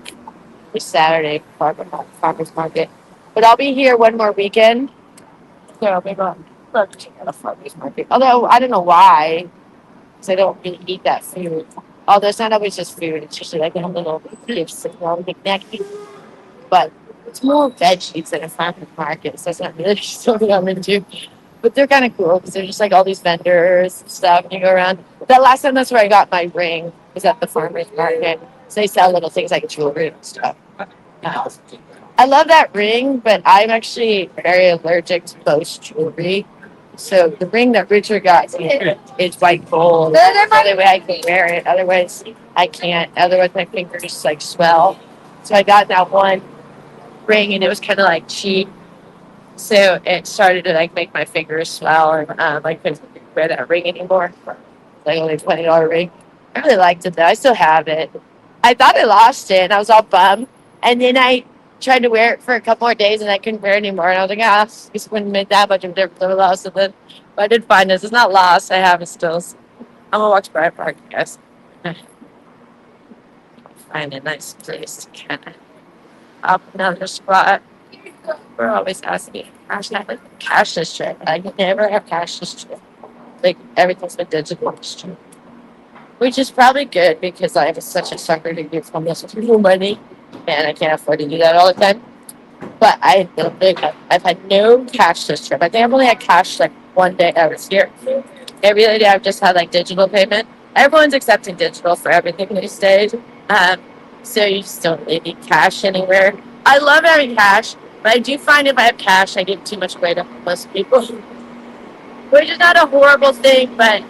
This Saturday farmers market. But I'll be here one more weekend. So maybe I'll look at a farmers market. Although I don't know why, because I don't really eat that food. Although it's not always just food, it's usually like a little gifts and little knickknack. But it's more veggies than a farmer's market, so it's not really something I'm into. But they're kind of cool because they're just like all these vendors and stuff. And you go around. That last time, that's where I got my ring, was at the farmer's market. So they sell little things like jewelry and stuff. Uh, I love that ring, but I'm actually very allergic to most jewelry. So the ring that Richard got me is white gold. So that way I can wear it. Otherwise, I can't. Otherwise, my fingers like swell. So I got that one ring, and it was kind of like cheap. So it started to like make my fingers swell, and I couldn't wear that ring anymore. Like only $20 ring. I really liked it though. I still have it. I thought I lost it, and I was all bummed. And then I tried to wear it for a couple more days, and I couldn't wear it anymore. And I was like, ah, this wouldn't make that much of a difference. I lost it. But I did find this. It's not lost. I have it still. So I'm gonna watch Bryant Park, I guess. Find a nice place to kind of up another spot. We're always asking me, gosh, I have a cashless trip. I never have cashless trip. Like everything's been digital this trip. Which is probably good because I have such a sucker to give homeless people money and I can't afford to do that all the time. But I don't think I've had no cash this trip. I think I've only had cash like one day I was here. Every other day I've just had like digital payment. Everyone's accepting digital for everything these days. Um, so you just don't really need cash anywhere. I love having cash, but I do find if I have cash, I give too much away to homeless people, which is not a horrible thing, but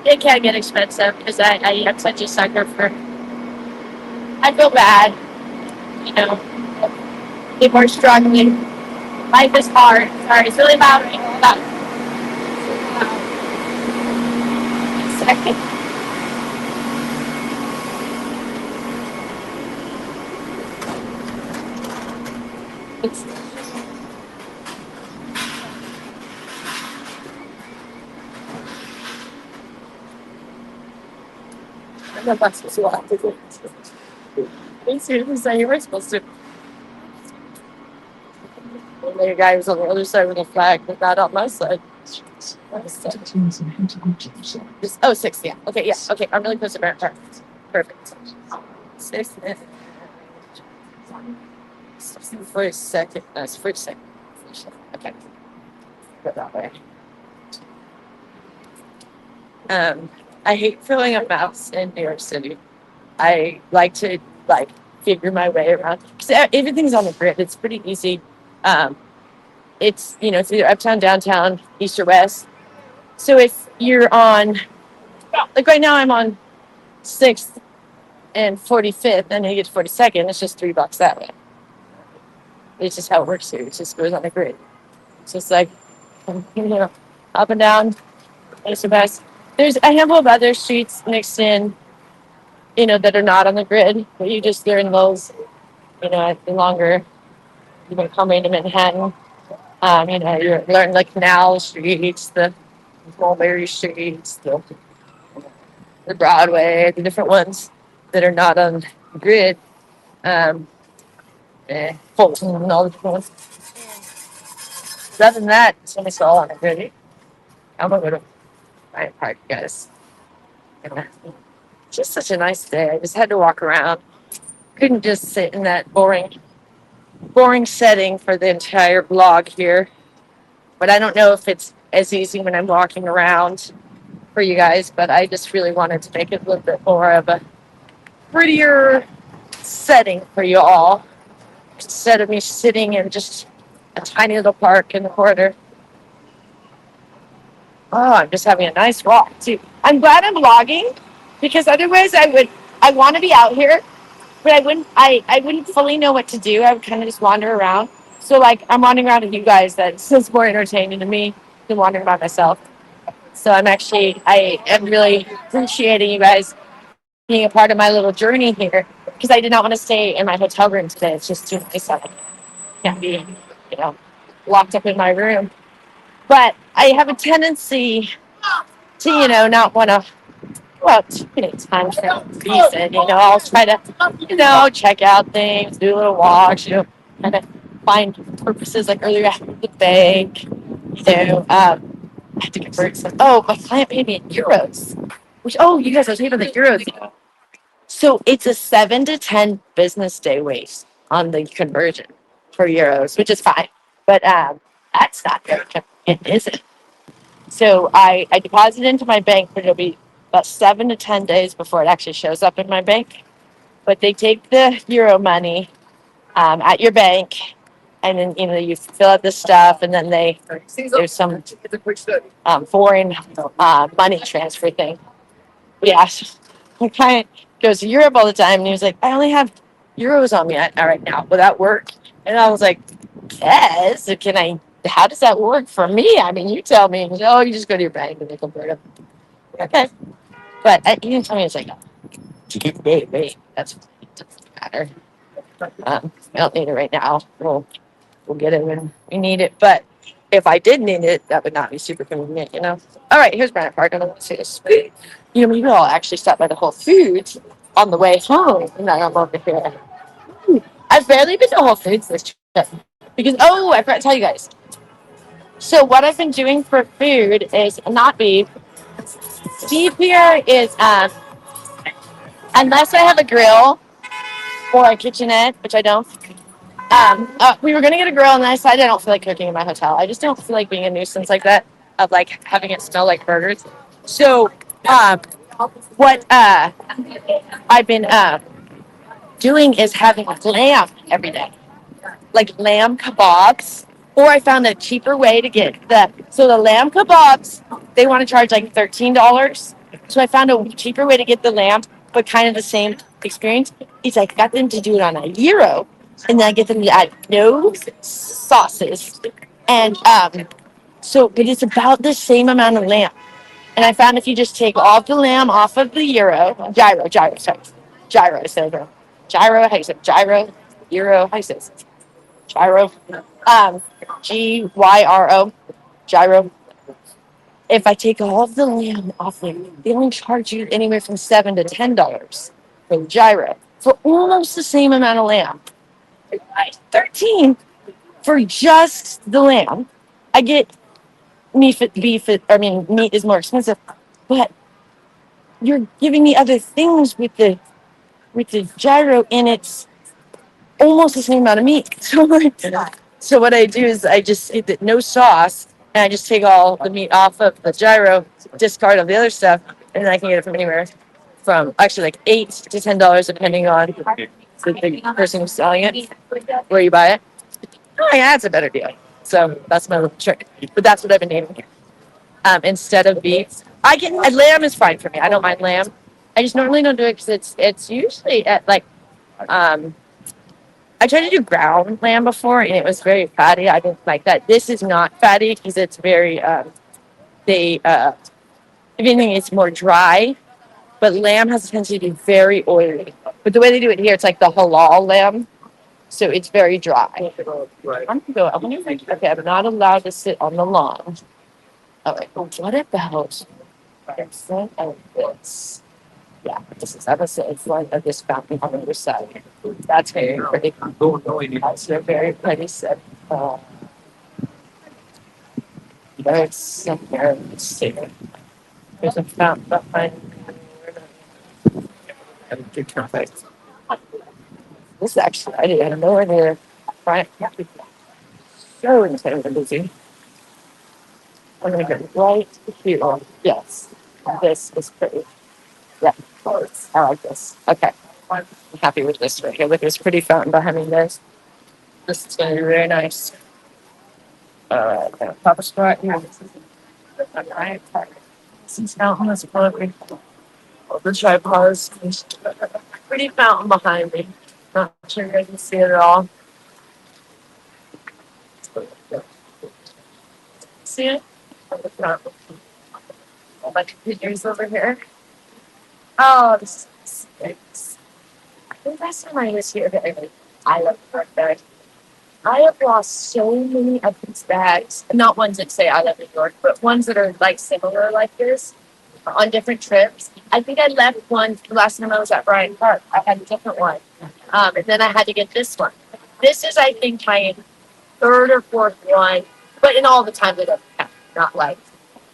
it can get expensive because I am such a sucker for. I feel bad, you know. People are struggling. Life is hard. Sorry, it's really loud right now. Second. It's, I'm not supposed to walk to it. They seriously say you were supposed to. And the guy was on the other side with a flag, but not on my side. Just, oh, 6, yeah. Okay, yeah. Okay, I'm really close to Barrett Park. Perfect. 6 minutes. For a second. Nice. For a second. Okay. Go that way. Um, I hate filling up maps in New York City. I like to like figure my way around because everything's on the grid. It's pretty easy. Um, it's either uptown, downtown, east or west. So if you're on, like right now, I'm on 6th and 45th, and you get to 42nd. It's just $3 that way. It's just how it works here. It just goes on the grid. It's just like up and down, east or west. There's a handful of other streets mixed in, that are not on the grid, but you just learn those, the longer you've been coming to Manhattan. You learn the canal streets, the mulberry streets, the Broadway, the different ones that are not on the grid. Um, Fulton and all the different ones. Other than that, it's almost all on the grid. I'm gonna go to my park, guys. And, just such a nice day. I just had to walk around. Couldn't just sit in that boring setting for the entire vlog here. But I don't know if it's as easy when I'm walking around for you guys, but I just really wanted to make it a little bit more of a prettier setting for you all instead of me sitting in just a tiny little park in the corner. Oh, I'm just having a nice walk too. I'm glad I'm vlogging because otherwise I want to be out here, but I wouldn't fully know what to do. I would kind of just wander around. So like I'm wandering around with you guys. That's more entertaining to me than wandering by myself. So I am really appreciating you guys being a part of my little journey here because I did not want to stay in my hotel room today. It's just too nice. I can't be, you know, locked up in my room. But I have a tendency to, not want to, well, time for a reason. I'll try to, check out things, do a little walks, kind of find purposes like earlier at the bank, I had to convert some. Oh, my client paid me in euros. You guys, I was thinking about the euros. So it's a 7 to 10 business day wait on the conversion for euros, which is fine. But that's not very convenient, is it? So I deposit into my bank, but it'll be about 7 to 10 days before it actually shows up in my bank. But they take the euro money at your bank, and then you fill out the stuff, and then there's some foreign money transfer thing. Yeah, my client goes to Europe all the time, and he was like, "I only have euros on me right now. Will that work?" And I was like, "Yes. Can I? How does that work for me? I mean, you tell me." He goes, "Oh, you just go to your bank and they convert them." Okay, but he didn't tell me it's like a 10-day wait. That's it doesn't matter. I don't need it right now. We'll get it when we need it. But if I did need it, that would not be super convenient. All right, here's Granite Park. I don't want to say this. Maybe I'll actually stop by the Whole Foods on the way home. And then I'm over here. I've barely been to Whole Foods this trip because I forgot to tell you guys. So what I've been doing for food is not beef. Beef here is unless I have a grill or a kitchenette, which I don't. We were gonna get a grill, and then I decided I don't feel like cooking in my hotel. I just don't feel like being a nuisance like that, of like having it smell like burgers. So, what I've been doing is having lamb every day, like lamb kebabs. Or I found a cheaper way to get the lamb kebabs. They want to charge like $13. So I found a cheaper way to get the lamb, but kind of the same experience. It's like I got them to do it on a euro, and then I get them to add no sauces, and but it's about the same amount of lamb. And I found if you just take all the lamb off of the sorry, gyro, so gyro, how you say it? Gyro, euro, how you say it? Gyro, GYRO, gyro. If I take all of the lamb off them, they only charge you anywhere from $7 to $10 for the gyro for almost the same amount of lamb. 13 for just the lamb. I get meat is more expensive, but you're giving me other things with the gyro, and it's almost the same amount of meat. So what I do is I just eat the no sauce, and I just take all the meat off of the gyro, discard all the other stuff, and then I can get it from anywhere, from actually like $8 to $10 depending on the person who's selling it, where you buy it. Oh, yeah, that's a better deal. So that's my little trick. But that's what I've been naming it. Instead of beef, I get lamb is fine for me. I don't mind lamb. I just normally don't do it because it's usually at like um I tried to do ground lamb before and it was very fatty. I didn't like that. This is not fatty because it's very they if anything it's more dry. But lamb has a tendency to be very oily. But the way they do it here, it's like the halal lamb, so it's very dry. I'm gonna go. I wonder if okay, I'm not allowed to sit on the lawn. All right. What about in front of this? Yeah, this is I'm gonna sit in front of this fountain on the other side. That's very pretty. That's a very pretty set. There's somewhere. Let's see. There's a fountain behind. Perfect. This is actually I didn't know where they're right. So insanely busy. I'm gonna get right here. Yes, this is pretty. Yeah, I like this. Okay, I'm happy with this right here. Look, there's a pretty fountain behind me. This is gonna be very nice. Papa spot here. All right. This fountain is probably the tripods. Pretty fountain behind me. Not sure you guys can see it at all. See it? All my computers over here. Oh, this is nice. I think last time I was here, I love birthday. I have lost so many of these bags. Not ones that say I love New York, but ones that are like similar like this on different trips. I think I left one the last time I was at Bryant Park. I had a different one. And then I had to get this one. This is, I think, my third or fourth one, but in all the time that I've had, not like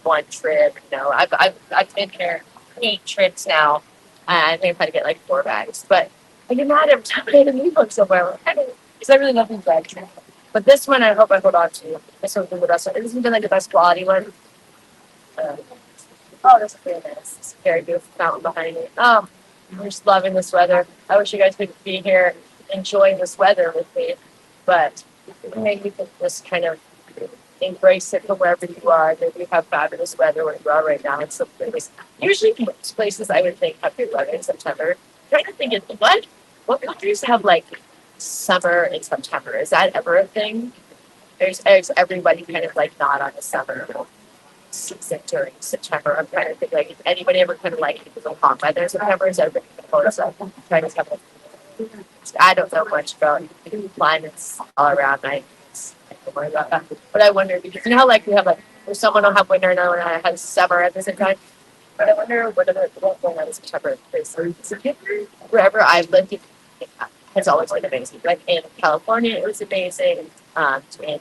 one trip. I've been here 8 trips now, and I think I've had to get like 4 bags. But I get mad every time I had to leave one somewhere. Because I really love these bags. But this one, I hope I hold on to. This one's the best one. This has been like the best quality one. Uh, oh, this is very nice. It's a very beautiful fountain behind me. Oh, I'm just loving this weather. I wish you guys could be here enjoying this weather with me. But maybe you can just kind of embrace it from wherever you are. Maybe you have fabulous weather where you are right now. It's some place. Usually, most places I would think have good weather in September. I'm trying to think of what countries have like summer in September? Is that ever a thing? Is everybody kind of like not on the summer season during September? I'm trying to think like if anybody ever kind of like the hot weather in September. Is everybody trying to have I don't know much about climates all around. I don't worry about that. But I wonder because you know how like we have like where someone will have winter and another one has summer at the same time. But I wonder what's going on in September is wherever I've lived has always been amazing. Like in California, it was amazing. In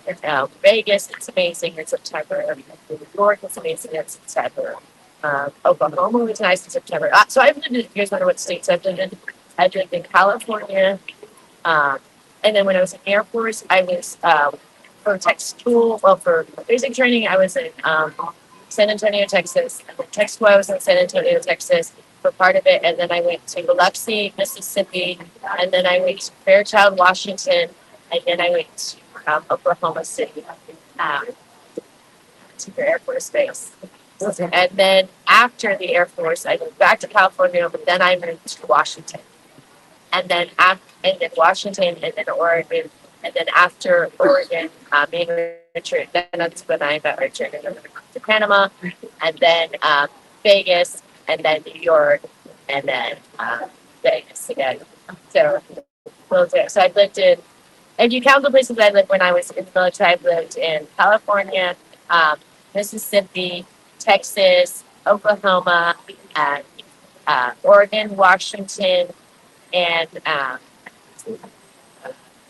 Vegas, it's amazing in September. New York, it's amazing in September. Oklahoma was nice in September. So I've lived in, you guys wonder what states I've lived in? I've lived in California. And then when I was in Air Force, I was for tech school, well, for basic training, I was in San Antonio, Texas. And then tech school, I was in San Antonio, Texas for part of it. And then I went to Biloxi, Mississippi. And then I went to Fairchild, Washington. And then I went to Oklahoma City to the Air Force Base. And then after the Air Force, I went back to California, but then I moved to Washington. And then Washington, and then Oregon, and then after Oregon, me and Richard, then that's when I met Richard, and then we went to Panama, and then Vegas, and then New York, and then Vegas again. So I lived in, if you count the places I lived when I was in the military, I lived in California, Mississippi, Texas, Oklahoma, and Oregon, Washington, and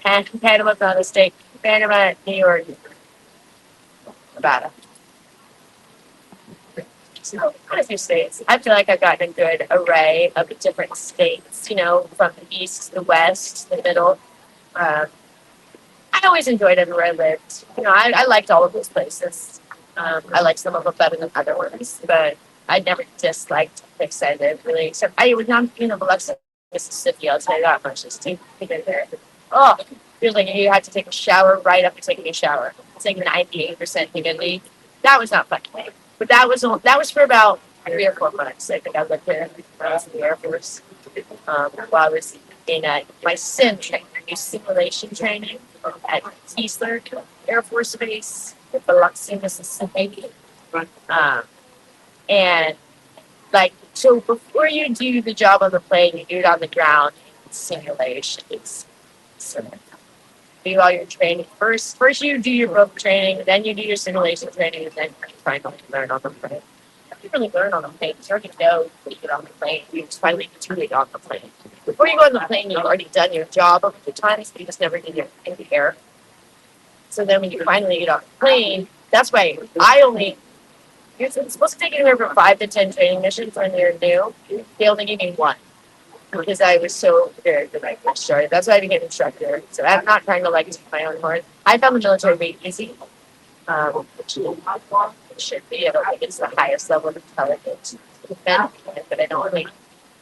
Panama, Nevada State, Panama, New York, Nevada. So quite a few states. I feel like I've gotten a good array of different states, from the east to the west, the middle. I always enjoyed everywhere I lived. I liked all of those places. I like some of them better than other ones, but I never disliked Excited really. Except I would not be in Biloxi, Mississippi. I'll tell you that much. It's too big there. Oh, feels like you had to take a shower right after taking a shower. It's like 98% humidity. That was not fun to me. But that was for about 3 or 4 months. I think I lived there when I was in the Air Force. While I was in my sim training, my simulation training at Keesler Air Force Base in Biloxi, Mississippi. Um, and like, so before you do the job on the plane, you do it on the ground in simulations. So do all your training first. First, you do your book training, then you do your simulation training, and then you finally learn on the plane. You really learn on the plane. You already know when you get on the plane. You just finally do it on the plane. Before you go on the plane, you've already done your job a few times, but you just never did it in the air. So then when you finally get off the plane, that's why I only, you're supposed to take anywhere from 5 to 10 training missions when you're new. They only give me one because I was so prepared when I first started. That's why I became an instructor. So I'm not trying to like teach my own horn. I found the military very easy, which it should be. I don't think it's the highest level of intelligence, but I don't think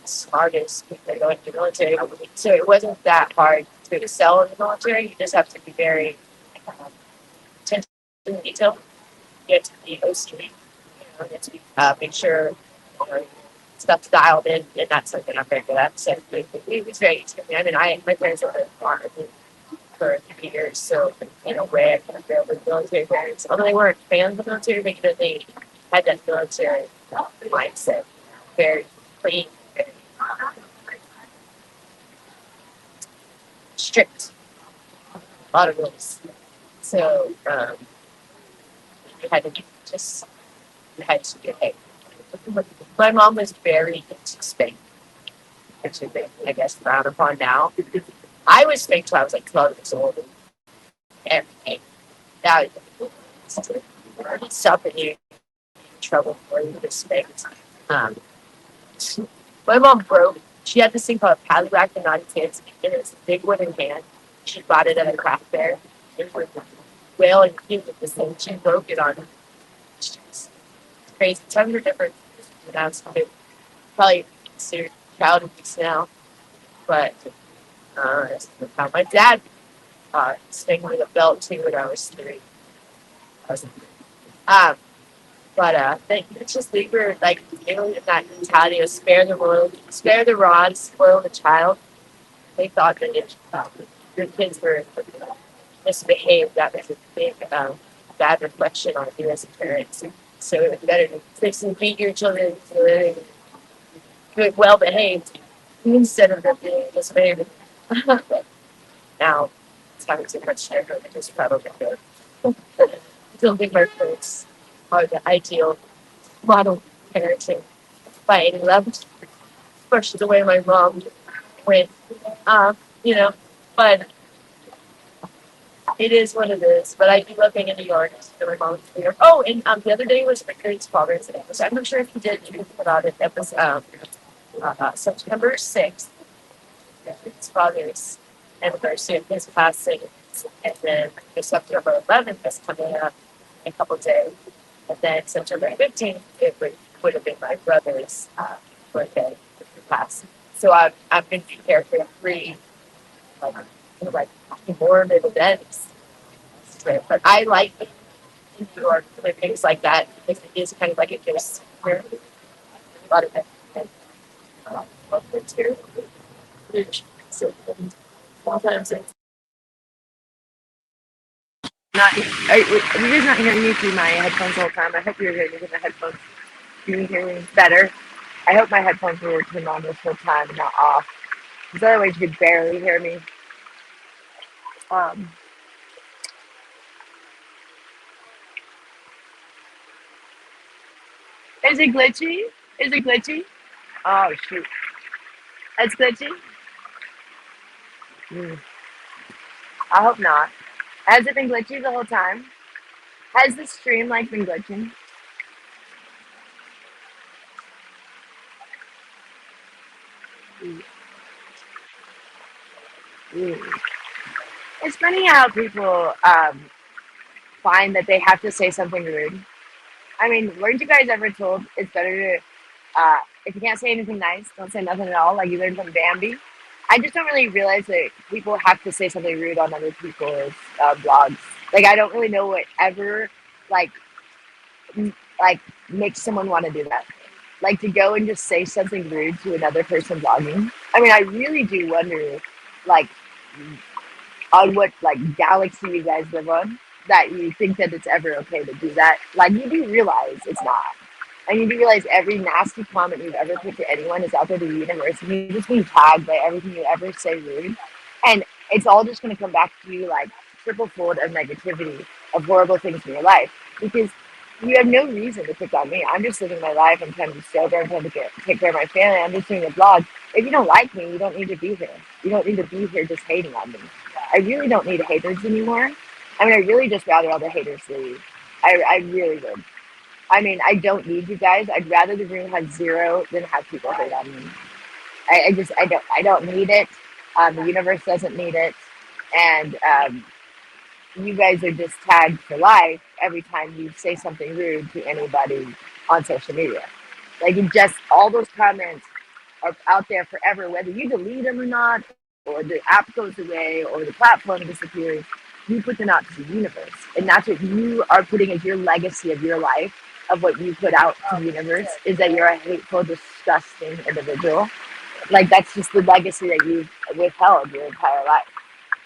it's smartest people go into the military. So it wasn't that hard to excel in the military. You just have to be very attention to detail. You have to be OCD. You have to be, make sure stuff's dialed in, and that's something I'm very good at. So it was very easy for me. I mean, my parents were farm for 3 years, so in a way, I kind of failed with military parents. Although they weren't fans of the military, because they had that military mindset, very clean, very strict, a lot of rules. So you had to just you had to behave. My mom was very into Spain, which I guess frowned upon now. I was spanked till I was like 12 years old. Everything. That stuff that you trouble for you to spanked. Um, my mom broke. She had this thing called a paddywhack for naughty kids, and it's a big wooden hand. She bought it at a craft fair. It was whale and cute with this thing. She broke it on. She was crazy. Times were different. That's probably considered child abuse now, but my dad spanked me with a belt too when I was 3. I was, um, but it's just we were like in that mentality of spare the rod, spoil the child. They thought that if your kids were misbehaved, that was a big bad reflection on you as a parent. So it was better to fix and beat your children so they're good, well behaved instead of them being misbehaved. But now it's having too much sugar, which is probably good. I don't think my parents are the ideal model parenting by any level, especially the way my mom went. Um, you know, but it is what it is. But I do love being in New York. So my mom's in New York. Oh, and the other day was my parents' Father's Day. So I'm not sure if you did anything about it. That was September 6th. His father's anniversary of his passing. And then September 11th is coming up in a couple of days. And then September 15th, would have been my brother's birthday pass. So I've been prepared for 3 like, like morbid events. But I like New York for things like that because it is kind of like a ghost here. A lot of it here. So sometimes it's not. Are you guys not hearing me through my headphones the whole time? I hope you're hearing me with the headphones. Can you hear me better? I hope my headphones were turned on this whole time and not off. Because otherwise you could barely hear me. Um, is it glitchy? Is it glitchy? Oh shoot. It's glitchy? Mm, I hope not. Has it been glitchy the whole time? Has the stream like been glitching? Mm, mm. It's funny how people find that they have to say something rude.
I mean, weren't you guys ever told it's better to, if you can't say anything nice, don't say nothing at all, like you learned from Bambi? I just don't really realize that people have to say something rude on other people's blogs. Like, I don't really know what ever, like, like makes someone want to do that. Like to go and just say something rude to another person blogging. I mean, I really do wonder, like, on what like galaxy you guys live on that you think that it's ever okay to do that. Like you do realize it's not. And you do realize every nasty comment you've ever put to anyone is out there to the universe, and you're just being tagged by everything you ever say rude. And it's all just going to come back to you like triple fold of negativity, of horrible things in your life. Because you have no reason to pick on me. I'm just living my life. I'm trying to be sober. I'm trying to take care of my family. I'm just doing a blog. If you don't like me, you don't need to be here. You don't need to be here just hating on me. I really don't need haters anymore. I mean, I really just rather all the haters leave. I really would. I mean, I don't need you guys. I'd rather the room have zero than have people hate on me. I don't need it. The universe doesn't need it, and you guys are just tagged for life every time you say something rude to anybody on social media. Like you just all those comments are out there forever, whether you delete them or not, or the app goes away, or the platform disappears. You put them out to the universe, and that's what you are putting as your legacy of your life, of what you put out to the universe, is that you're a hateful, disgusting individual. Like that's just the legacy that you've withheld your entire life,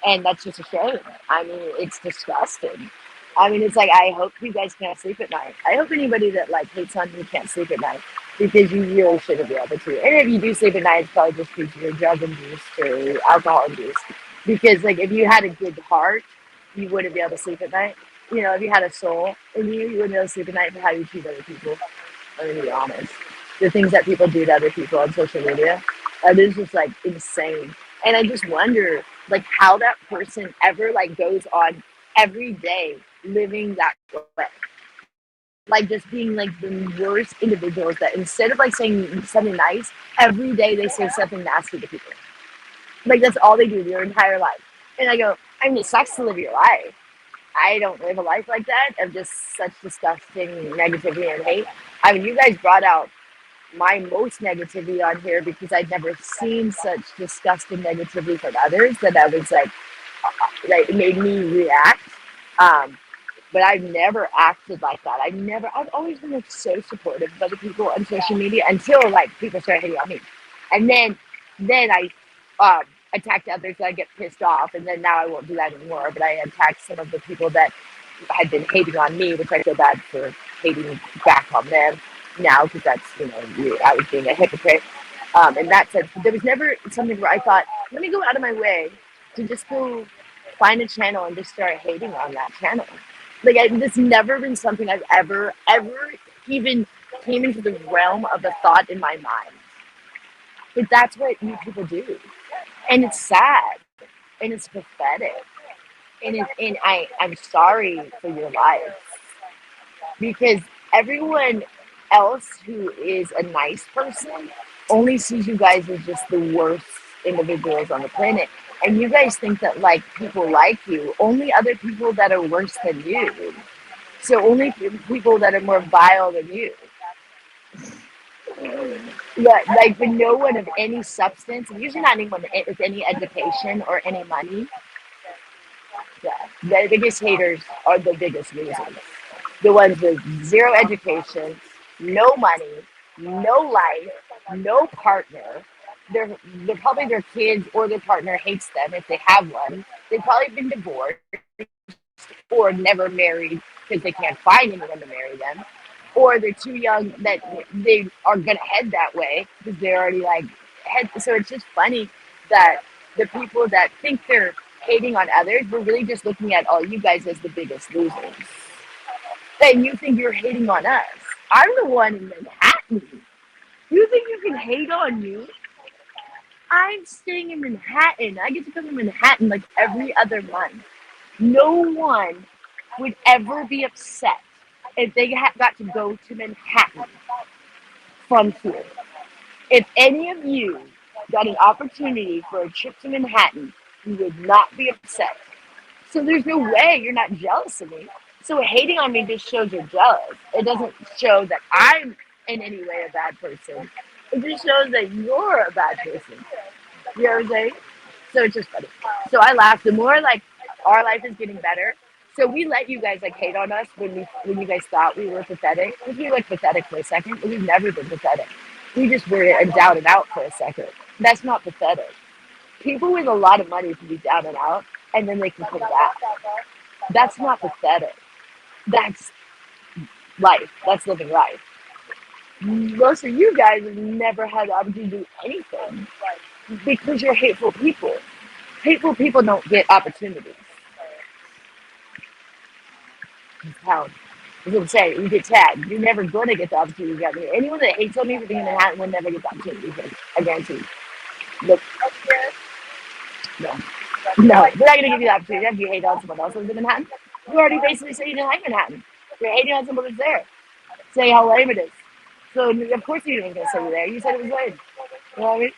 and that's just a shame. I mean, it's disgusting. I mean, it's like I hope you guys can't sleep at night. I hope anybody that like hates on you can't sleep at night because you really shouldn't be able to. And if you do sleep at night, it's probably just because you're drug induced or alcohol induced. Because like if you had a good heart, you wouldn't be able to sleep at night. You know, if you had a soul in you, you wouldn't be able to sleep at night for how you treat other people. I'm gonna be honest. The things that people do to other people on social media, it is just like insane. And I just wonder, like, how that person ever like goes on every day living that way, like just being like the worst individuals that instead of like saying something nice, every day they say something nasty to people. Like that's all they do their entire life. And I go, I mean, it sucks to live your life. I don't live a life like that of just such disgusting negativity and hate. I mean, you guys brought out my most negativity on here because I'd never seen such disgusting negativity from others that I was like it made me react. Um, but I've never acted like that. I've always been like so supportive of other people on social media until like people started hating on me. And then I attacked others that I get pissed off. And then now I won't do that anymore. But I attacked some of the people that had been hating on me, which I feel bad for hating back on them now because that's, I was being a hypocrite in that sense. But there was never something where I thought, let me go out of my way to just go find a channel and just start hating on that channel. Like, this never been something I've ever even came into the realm of a thought in my mind. But that's what you people do. And it's sad and it's pathetic. I'm sorry for your lives because everyone else who is a nice person only sees you guys as just the worst individuals on the planet. And you guys think that like people like you, only other people that are worse than you. So only people that are more vile than you. Yeah, like with no one of any substance, usually not anyone with any education or any money. Yeah, the biggest haters are the biggest losers. The ones with zero education, no money, no life, no partner. They're probably their kids or their partner hates them if they have one. They've probably been divorced or never married because they can't find anyone to marry them. Or they're too young that they are gonna head that way because they're already like head. So it's just funny that the people that think they're hating on others, we're really just looking at all you guys as the biggest losers. And you think you're hating on us. I'm the one in Manhattan. You think you can hate on you? I'm staying in Manhattan. I get to come to Manhattan like every other month. No one would ever be upset if they got to go to Manhattan from here. If any of you got an opportunity for a trip to Manhattan, you would not be upset. So there's no way you're not jealous of me. So hating on me just shows you're jealous. It doesn't show that I'm in any way a bad person. It just shows that you're a bad person. You know what I'm saying? So it's just funny. So I laugh. The more like our life is getting better. So we let you guys like hate on us when you guys thought we were pathetic. Because we were like pathetic for a second, but we've never been pathetic. We just were down and out for a second. That's not pathetic. People with a lot of money can be down and out, and then they can come back. That's not pathetic. That's life. That's living life. Most of you guys have never had the opportunity to do anything because you're hateful people. Hateful people don't get opportunities. How? As I'm saying, you get tagged. You're never going to get the opportunity to get me. Anyone that hates on me for being in Manhattan will never get the opportunity. I guarantee. Look, no. No, they're not going to give you the opportunity if you hate on someone else who lives in Manhattan. You already basically say you didn't like Manhattan. You're hating on someone who's there. Say how lame it is. So, of course, you didn't going to say you're there. You said it was lame. You know what I mean?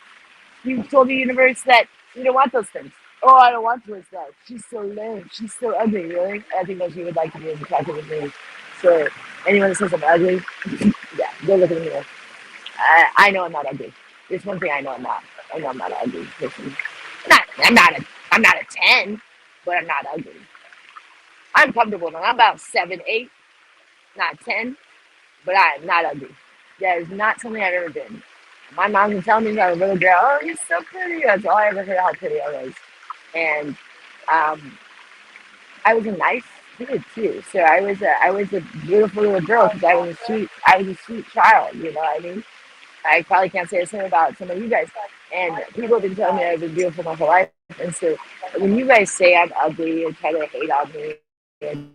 You told the universe that you don't want those things. Oh, I don't want to that. She's so lame. She's so ugly, really. I think that she would like to be as attractive as me. So, anyone that says I'm ugly, yeah, go look at me. I know I'm not ugly. There's one thing I know I'm not. I know I'm not an ugly person. I'm not a 10, but I'm not ugly. I'm comfortable now. I'm about 7, 8, not 10, but I'm not ugly. That is not something I've ever been. My mom can tell me that I was a little girl, oh, you're so pretty. That's all I ever heard how pretty I was. And um, I was a nice kid too. So I was a beautiful little girl because I was a sweet child. You know what I mean? I probably can't say the same about some of you guys. And people have been telling me I've been beautiful my whole life. And so when you guys say I'm ugly and try to hate on me and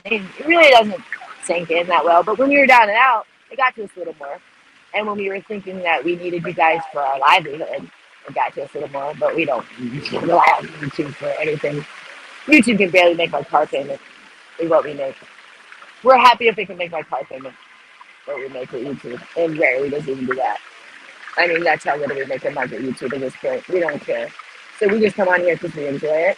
it really doesn't sink in that well. But when we were down and out, it got to us a little more. And when we were thinking that we needed you guys for our livelihood, it got to us a little more. But we don't rely on YouTube for anything. YouTube can barely make my car payment is what we make. We're happy if it can make my car payment, what we make with YouTube. And rarely does it even do that. I mean, that's how little we make a month at YouTube at this point. We don't care. So we just come on here because we enjoy it.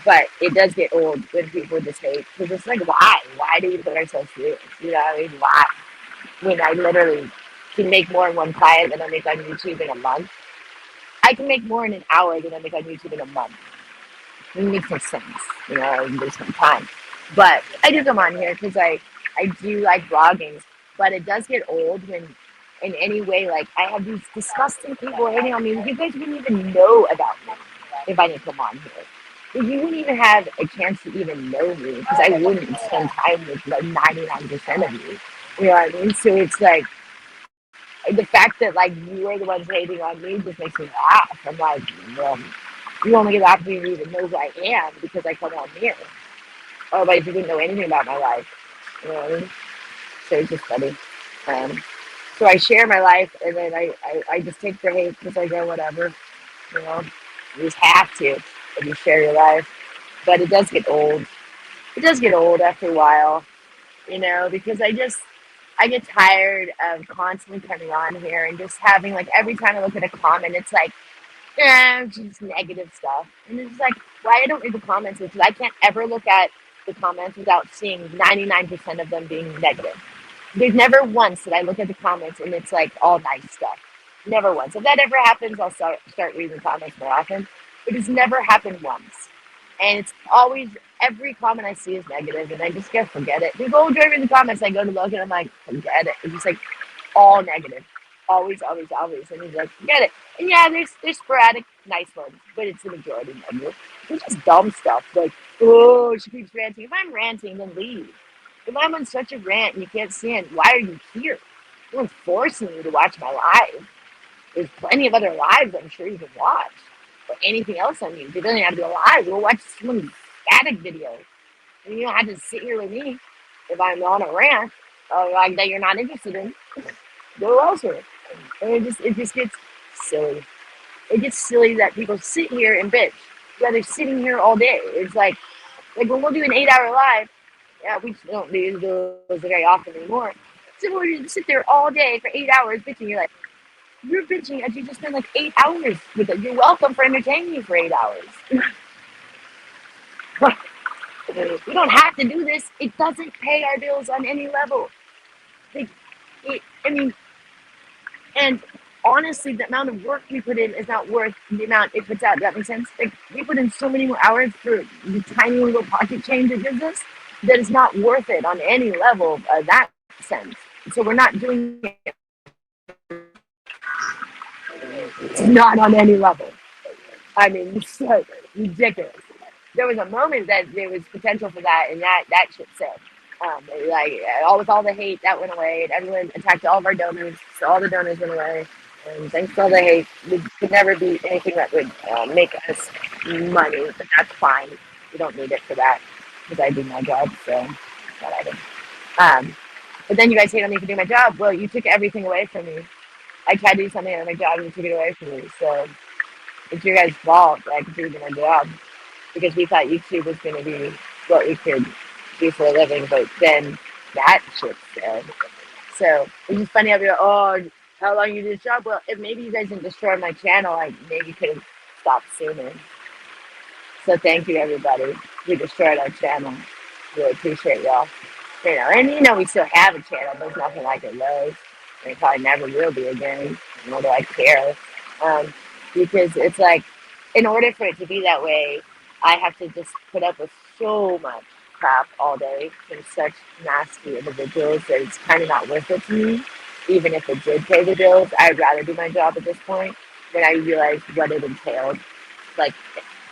But it does get old when people just hate. Because it's like, why? Why do we put ourselves through it? You know what I mean? Why? When I literally can make more in one client than I make on YouTube in a month. I can make more in an hour than I make on YouTube in a month. It makes no sense. You know, there's no time. But I do come on here because I do like vlogging. But it does get old when, in any way, like I have these disgusting people hating on me. You guys wouldn't even know about me if I didn't come on here. You wouldn't even have a chance to even know me because I wouldn't spend time with like 99% of you. You know what I mean? So it's like the fact that like you are the ones hating on me just makes me laugh. I'm like, well, you only get the opportunity to know who I am because I come on here. Otherwise, you didn't know anything about my life. You know what I mean? So it's just funny. Um, so I share my life, and then I just take the hate because I go, whatever. You know, you just have to if you share your life. But it does get old. It does get old after a while, you know, because I get tired of constantly coming on here and just having like every time I look at a comment, it's like, yeah, just negative stuff. And it's like, why I don't read the comments is because I can't ever look at the comments without seeing 99% of them being negative. There's never once that I look at the comments and it's like all nice stuff. Never once. If that ever happens, I'll start reading the comments more often. But it's never happened once. And it's always, every comment I see is negative and I just gotta forget it. People go during the comments, I go to look and I'm like, forget it. It's just like all negative. Always, always, always. And he's like, forget it. And yeah, there's sporadic nice ones, but it's the majority negative. It's just dumb stuff. Like, oh, she keeps ranting. If I'm ranting, then leave. If I'm on such a rant and you can't stand, why are you here? No one's forcing you to watch my live. There's plenty of other lives I'm sure you can watch. Or anything else on YouTube. It doesn't have to be a live. We'll watch someone's static video. And you don't have to sit here with me if I'm on a rant like that you're not interested in. Go elsewhere. And it just gets silly. It gets silly that people sit here and bitch. Yeah, they're sitting here all day. It's like when we'll do an 8-hour live, yeah, we don't do those very often anymore. So we'll sit there all day for 8 hours bitching. You're like, you're bitching as you just spent like 8 hours with it. You're welcome for entertaining you for 8 hours. We don't have to do this. It doesn't pay our bills on any level. Like, I mean, and honestly, the amount of work we put in is not worth the amount it puts out. Does that make sense? Like, we put in so many more hours for the tiny little pocket change it gives us that it's not worth it on any level of that sense. So we're not doing it. It's not on any level. I mean, it's so ridiculous. There was a moment that there was potential for that, and that shit said. Like all with all the hate that went away, and everyone attacked all of our donors, so all the donors went away. And thanks to all the hate, we could never be anything that would make us money, but that's fine. We don't need it for that because I do my job, so that I do. But then you guys hate on me for doing my job. Well, you took everything away from me. I tried to do something on my job, and you took it away from me. So it's your guys' fault that I could do my job because we thought YouTube was going to be what we could do for a living, but then that shit said. So it's just funny how we go, oh, how long you do this job? Well, if maybe you guys didn't destroy my channel, I maybe could have stopped sooner. So thank you, everybody who destroyed our channel. Really appreciate y'all. You know, and you know we still have a channel, but it's nothing like it was. And it probably never will be again. Nor do I care. Because it's like, in order for it to be that way, I have to just put up with so much crap all day from such nasty individuals that it's kind of not worth it to me. Even if it did pay the bills, I'd rather do my job at this point when I realized what it entailed. Like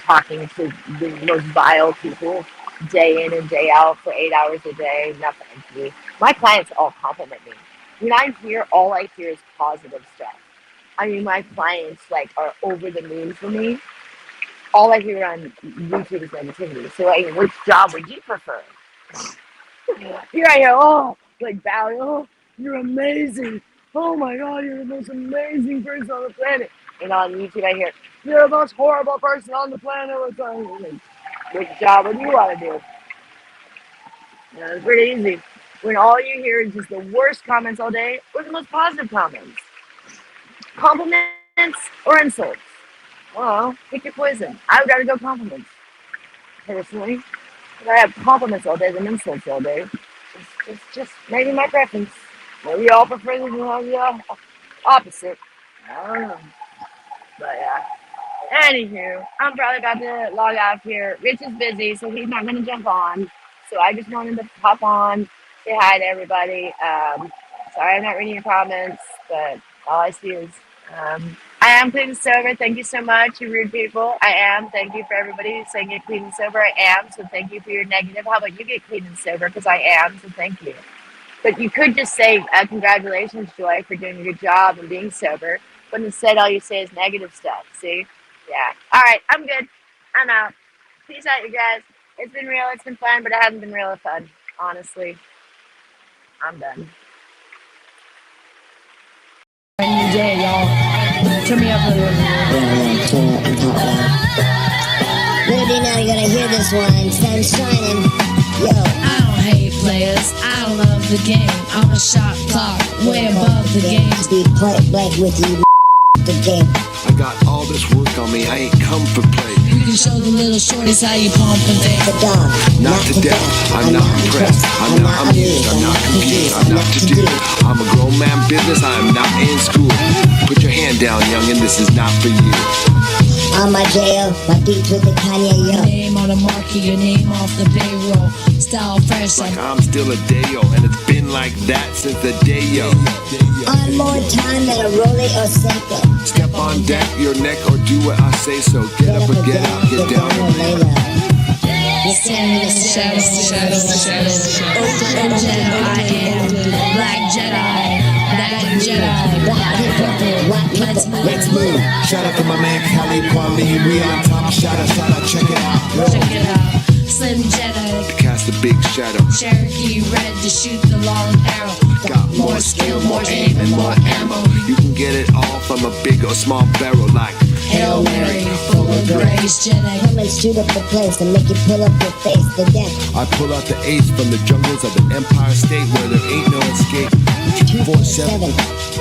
talking to the most vile people day in and day out for 8 hours a day, nothing to me. My clients all compliment me. When I'm here, all I hear is positive stuff. I mean, my clients like are over the moon for me. All I hear on YouTube is negativity. So, like, which job would you prefer? Here I go, oh, like bowing, oh, you're amazing. Oh my God, you're the most amazing person on the planet. And on YouTube, I hear, you're the most horrible person on the planet. Which job would you want to do? You know, it's pretty easy. When all you hear is just the worst comments all day or the most positive comments. Compliments or insults? Well, pick your poison. I would rather go compliments, personally. But I have compliments all day than insults all day. It's just maybe my preference. Maybe y'all prefer the opposite. I don't know. But yeah. Anywho, I'm probably about to log off here. Rich is busy, so he's not going to jump on. So I just wanted to hop on, say hi to everybody. Sorry I'm not reading your comments, but all I see is I am clean and sober. Thank you so much, you rude people. I am. Thank you for everybody who's saying get clean and sober. I am. So thank you for your negative. How about you get clean and sober? Because I am. So thank you. But you could just say congratulations, Joy, for doing a good job and being sober. But instead, all you say is negative stuff. See? Yeah. All right. I'm good. I'm out. Peace out, you guys. It's been real. It's been fun, but it hasn't been real fun. Honestly, I'm done.
Brand new day, y'all. Turn me up a little bit.
Yeah, turn it up and talk loud. Little do you know you're gonna hear this one. Sun's shining. Yo.
I don't hate players. I love the game. I'm a shot clock, way above the game.
Be point blank with you, the game.
I got all this work on me. I ain't come for play.
You can show the little shorties how you pump and think.
The dog.
Not to death. I'm not impressed. I'm not amused. I'm not confused. I'm not to do. I'm a grown man business. I'm not in school. Put your hand down, youngin'. This is not for you.
On my jail, my beats with the Kanye, yo.
Your name on the market, your name off the payroll. Style fresh
Like I'm still a Dayo, and it's been like that since the Dayo.
On more time than a Rolly or Seiko.
Step on deck, your neck, or do what I say so. Get up or get out, get down or lay low.
Standing in the shadows. Open Jedi, I am Black Jedi. Black Jedi.
Let's move. Shout out to my man Cali Kwame. We on top. Shout out, check it out.
Check it out. Slim Jedi.
Cast a big shadow.
Cherokee red to shoot the long arrow.
Got
More skill, more aim, and more ammo.
You can get it all from a big or small barrel like
Hail Mary, full of grace, Jedi.
Come and shoot up the place and make you pull up your face. The death.
I pull out the ace from the jungles of the Empire State where there ain't no escape. 247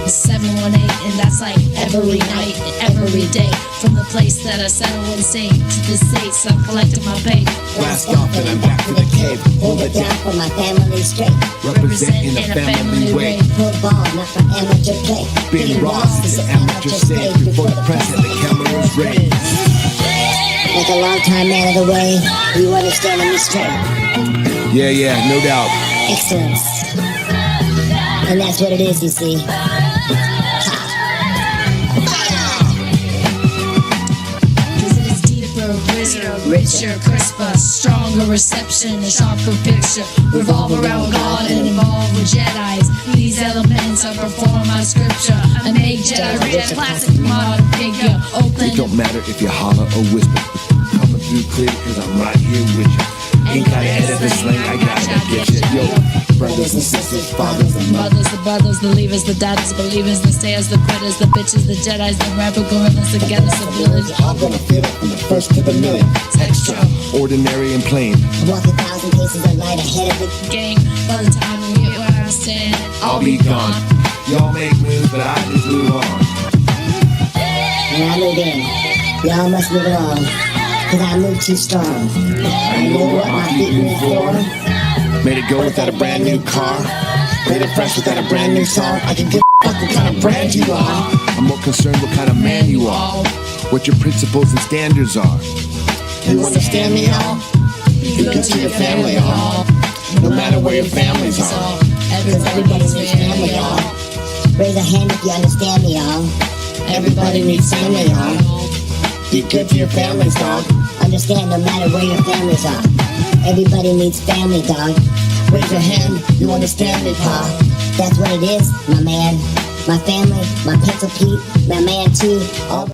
718, and that's like every night, every day. From the place that I settle insane to the states, I'm collecting my pay.
Blast off and I'm back to the cave.
Hold it down for my family straight.
Represent in a family way.
Football, not for amateur play.
Billy Ross is an amateur stage. Before the present, the camera's raised.
Like a long time man of the way, you understanding me straight.
Yeah, no doubt.
Excellence. And that's what it is, you see.
Cause it is deeper, richer, crisper, stronger reception, a sharper picture. Revolve around God and evolve with Jedi's. These elements are perform my scripture. I make Jedi read a classic modern figure.
It
Oakland.
don't matter if you holler or whisper. Coming through clear cause I'm right here with you. Ain't gotta edit the slang, I gotta get you. Yo, brothers and sisters, fathers and mothers.
The brothers, the leavers, the daughters, believers, the stayers, the quitters, the bitches, the Jedis, the rapper gorillas, together, the village.
All gonna feel it from the first to the million.
Extra
Ordinary and plain.
Walk 1,000 paces a night ahead of the
gang. By the time you get where I'm standing,
I'll be gone. Y'all make moves, but I just move on.
When I move in, y'all must move along. Cause I move too strong. I know what my feet move for.
Made it go without a brand new car. Made it fresh without a brand new song. I can give a fuck what kind of brand you are. I'm more concerned what kind of man you are. What your principles and standards are.
You understand me, y'all?
you
Good to your family, y'all. No matter where your families are. Cause everybody needs family, y'all. Raise a hand if you understand me, y'all. Everybody needs family, y'all. Be good to your families, dog. Understand no matter where your families are. Everybody needs family, dog. Raise your hand, you understand me, pa. That's what it is, my man. My family, my pencil Pete, my man too. All